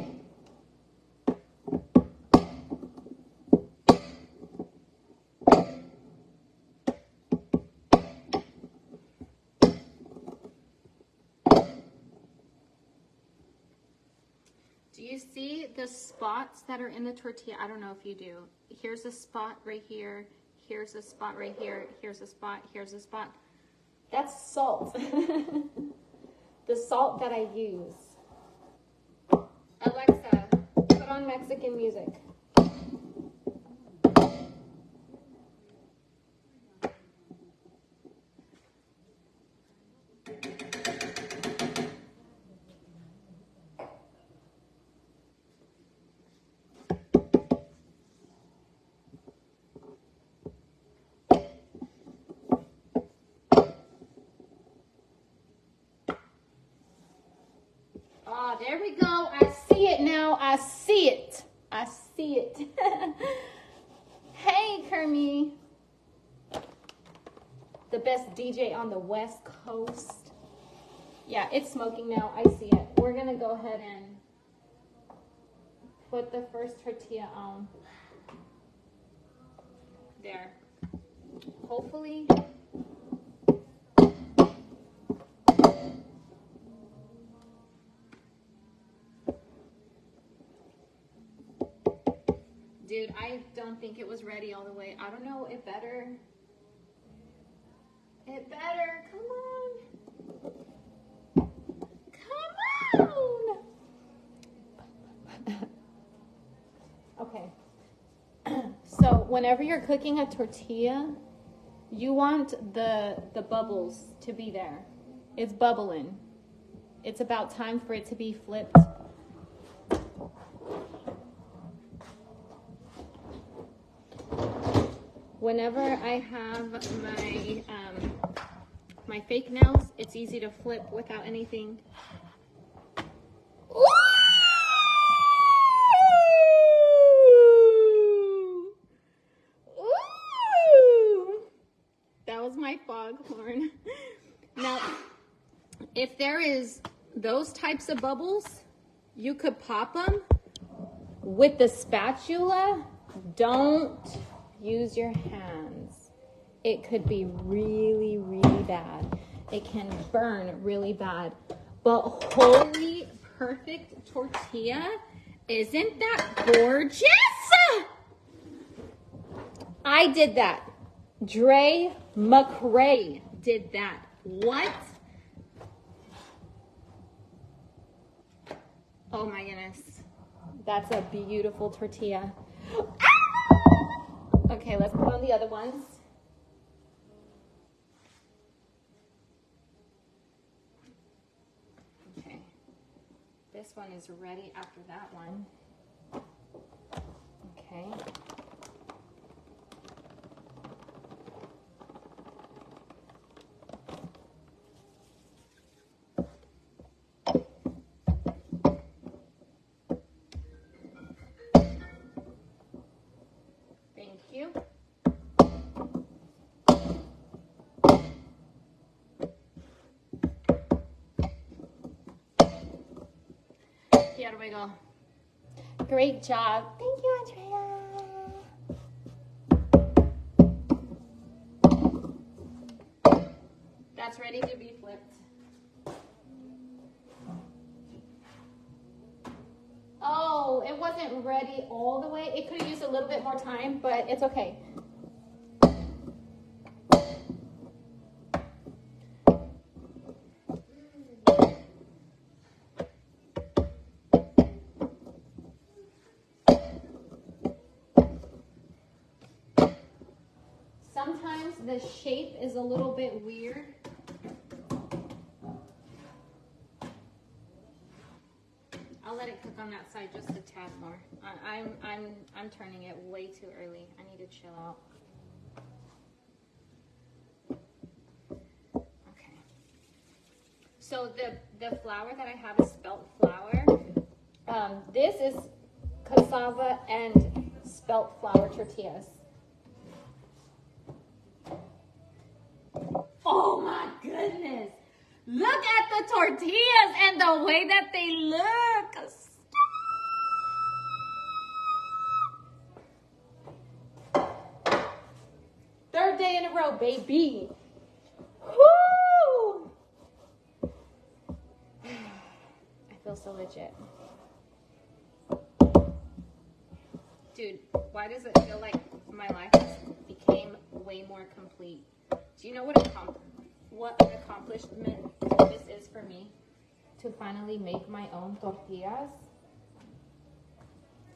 D: Do you see the spots that are in the tortilla? I don't know if you do. Here's a spot right here. Here's a spot right here. Here's a spot. Here's a spot. That's salt. The salt that I use. Alexa, put on Mexican music. Oh, there we go. I see it now. I see it. I see it. Hey, Kermie. The best DJ on the West Coast. Yeah, it's smoking now. I see it. We're going to go ahead and put the first tortilla on. There. Hopefully... Dude, I don't think it was ready all the way. I don't know. It better. It better. Come on. Come on. Okay. So whenever you're cooking a tortilla, you want the bubbles to be there. It's bubbling. It's about time for it to be flipped. Whenever I have my fake nails, it's easy to flip without anything. Ooh! Ooh! That was my foghorn. Now, if there is those types of bubbles, you could pop them with the spatula. Don't use your hands. It could be really, really bad. It can burn really bad. But holy perfect tortilla, isn't that gorgeous? I did that. Dre Mccray did that. What? Oh my goodness. That's a beautiful tortilla. Okay, let's put on the other ones. Okay. This one is ready after that one. Okay. Thank you. Here we go. Great job. Thank you, Andrea. That's ready to be flipped. Oh, it wasn't ready all the way. It could have used a little bit more time, but it's okay. Sometimes the shape is a little bit weird. I'll let it cook on that side just a tad more. I'm turning it way too early. I need to chill out. Okay. So the flour that I have is spelt flour. This is cassava and spelt flour tortillas. Oh my goodness. Look at the tortillas and the way that they look. Third day in a row, baby. Woo! I feel so legit. Dude, why does it feel like my life became way more complete? Do you know what an accomplishment this is for me? To finally make my own tortillas.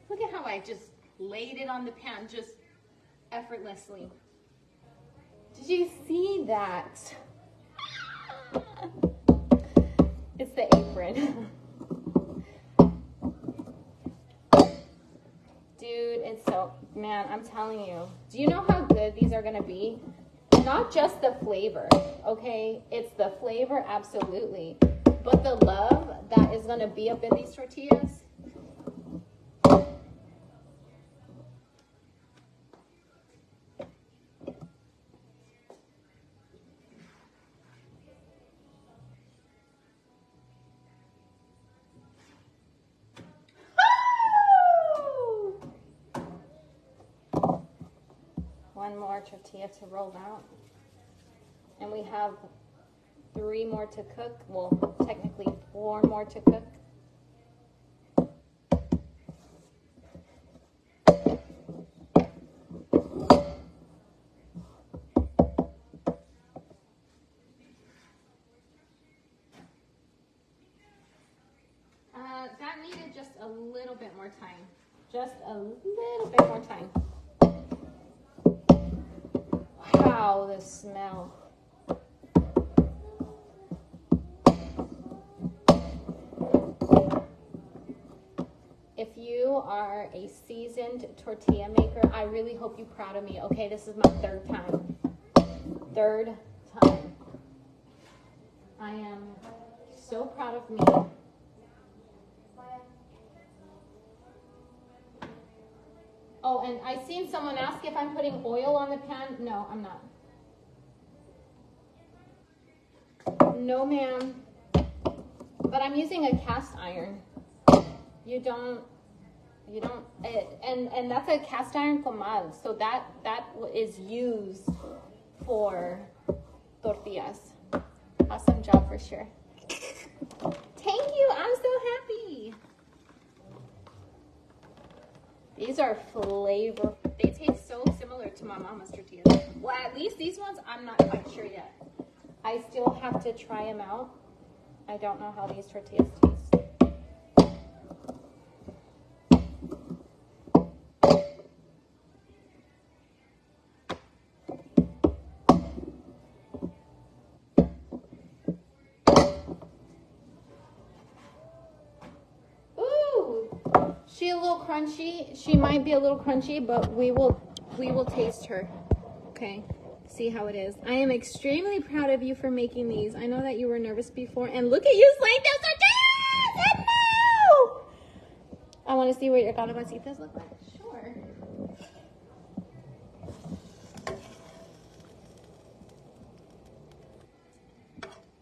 D: Look at how I just laid it on the pan just effortlessly. Did you see that? It's the apron. Dude, it's so, man, I'm telling you. Do you know how good these are going to be? Not just the flavor, okay? It's the flavor, absolutely. But the love that is going to be up in these tortillas. One more tortilla to roll out. And we have 3 more to cook. Well, technically 4 more to cook. That needed just a little bit more time. Just a little bit more time. Wow, the smell. If you are a seasoned tortilla maker, I really hope you're proud of me. Okay, this is my 3rd time. 3rd time. I am so proud of me. Oh, and I seen someone ask if I'm putting oil on the pan. No, I'm not. No, ma'am. But I'm using a cast iron. You don't, and that's a cast iron comal. So that is used for tortillas. Awesome job for sure. Thank you. I'm so happy. These are flavor. They taste so similar to my mama's tortillas. Well, at least these ones, I'm not quite sure yet. I still have to try them out. I don't know how these tortillas taste. little crunchy. She might be a little crunchy, but we will taste her. Okay, see how it is. I am extremely proud of you for making these. I know that you were nervous before, and look at you slaying those tortillas! I want to see what your calabacitas look like. Sure.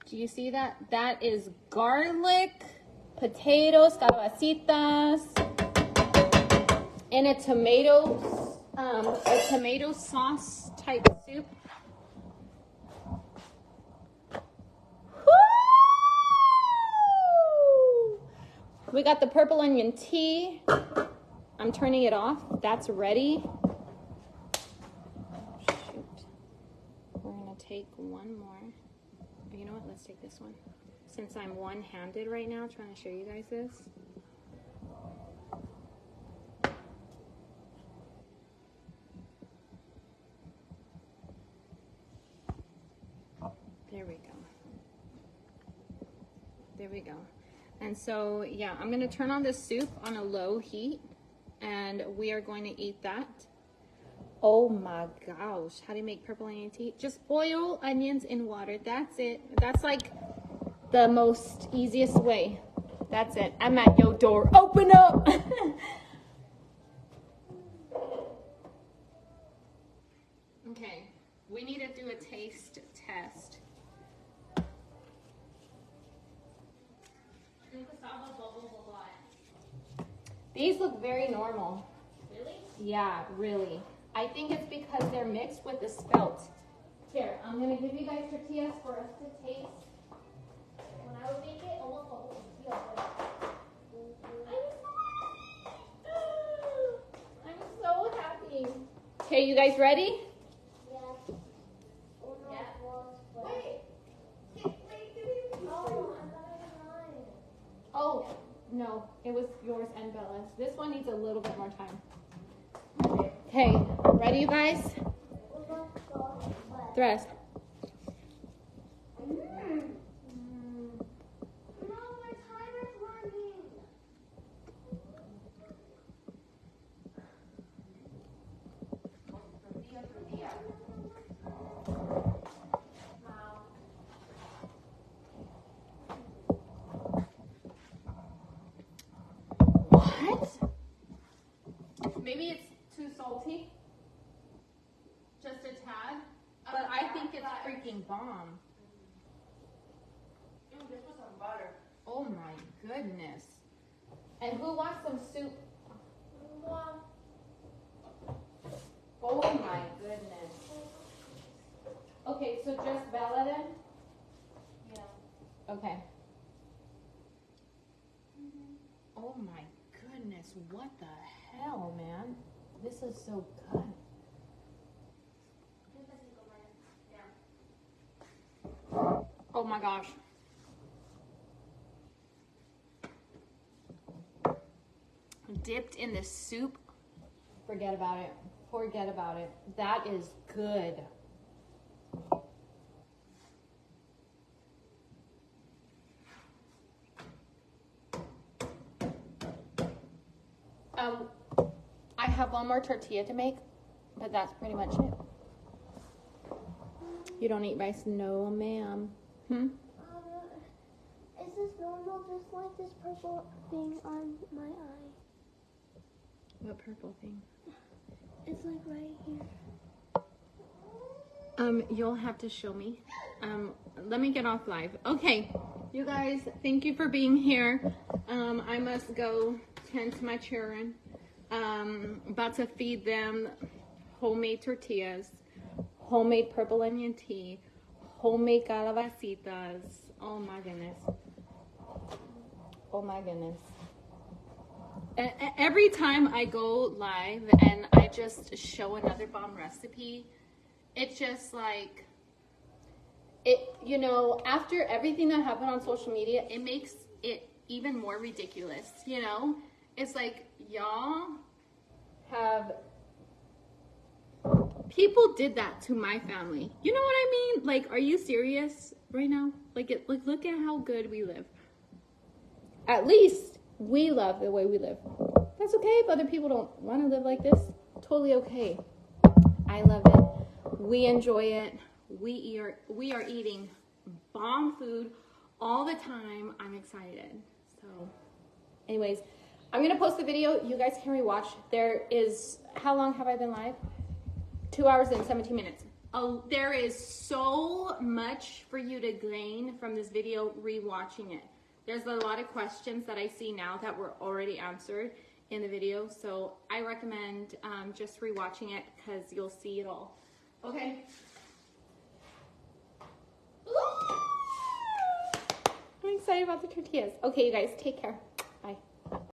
D: Do you see that? That is garlic, potatoes, calabacitas, and a tomato sauce type soup. Woo! We got the purple onion tea. I'm turning it off. That's ready. Shoot. We're gonna take one more. You know what? Let's take this one. Since I'm one-handed right now, trying to show you guys this. There we go. There we go. And so, yeah, I'm going to turn on this soup on a low heat, and we are going to eat that. Oh my gosh. How do you make purple onion tea? Just boil onions in water. That's it. That's like the most easiest way. That's it. I'm at your door. Open up. Okay. We need to do a taste test. These look very normal.
A: Really?
D: Yeah, really. I think it's because they're mixed with the spelt. Here, I'm going to give you guys tortillas for us to taste. When I would make it, almost a whole tortilla. I'm so happy. Okay, you guys ready?
B: Yes.
D: Oh, no, it was yours and Bella's. This one needs a little bit more time. Okay, ready, you guys? Tres. Maybe it's too salty. Just a tad. But I think it's freaking bomb.
C: This was some butter.
D: Oh my goodness. And who wants some soup? Oh my goodness. Okay, so just Bella then?
C: Yeah.
D: Okay. Oh my goodness, what the hell, man? This is so good. Oh my gosh. Dipped in the soup. Forget about it. Forget about it. That is good. I have one more tortilla to make, but that's pretty much it. You don't eat rice? No, ma'am.
B: Is this normal, just like this purple thing on my eye?
D: What purple thing?
B: It's like right here.
D: You'll have to show me. Let me get off live. Okay, you guys, thank you for being here. I must go tend to my children. About to feed them homemade tortillas, homemade purple onion tea, homemade calabacitas. Oh my goodness. Oh my goodness. Every time I go live and I just show another bomb recipe, it's just like, you know, after everything that happened on social media, it makes it even more ridiculous, you know? It's like, y'all have, people did that to my family. You know what I mean? Like, are you serious right now? Like, look at how good we live. At least we love the way we live. That's okay if other people don't want to live like this. Totally okay. I love it. We enjoy it. We are eating bomb food all the time. I'm excited. So anyways, I'm going to post the video. You guys can rewatch. There is, how long have I been live? 2 hours and 17 minutes. Oh, there is so much for you to gain from this video rewatching it. There's a lot of questions that I see now that were already answered in the video. So I recommend just rewatching it because you'll see it all. Okay. I'm excited about the tortillas. Okay, you guys, take care.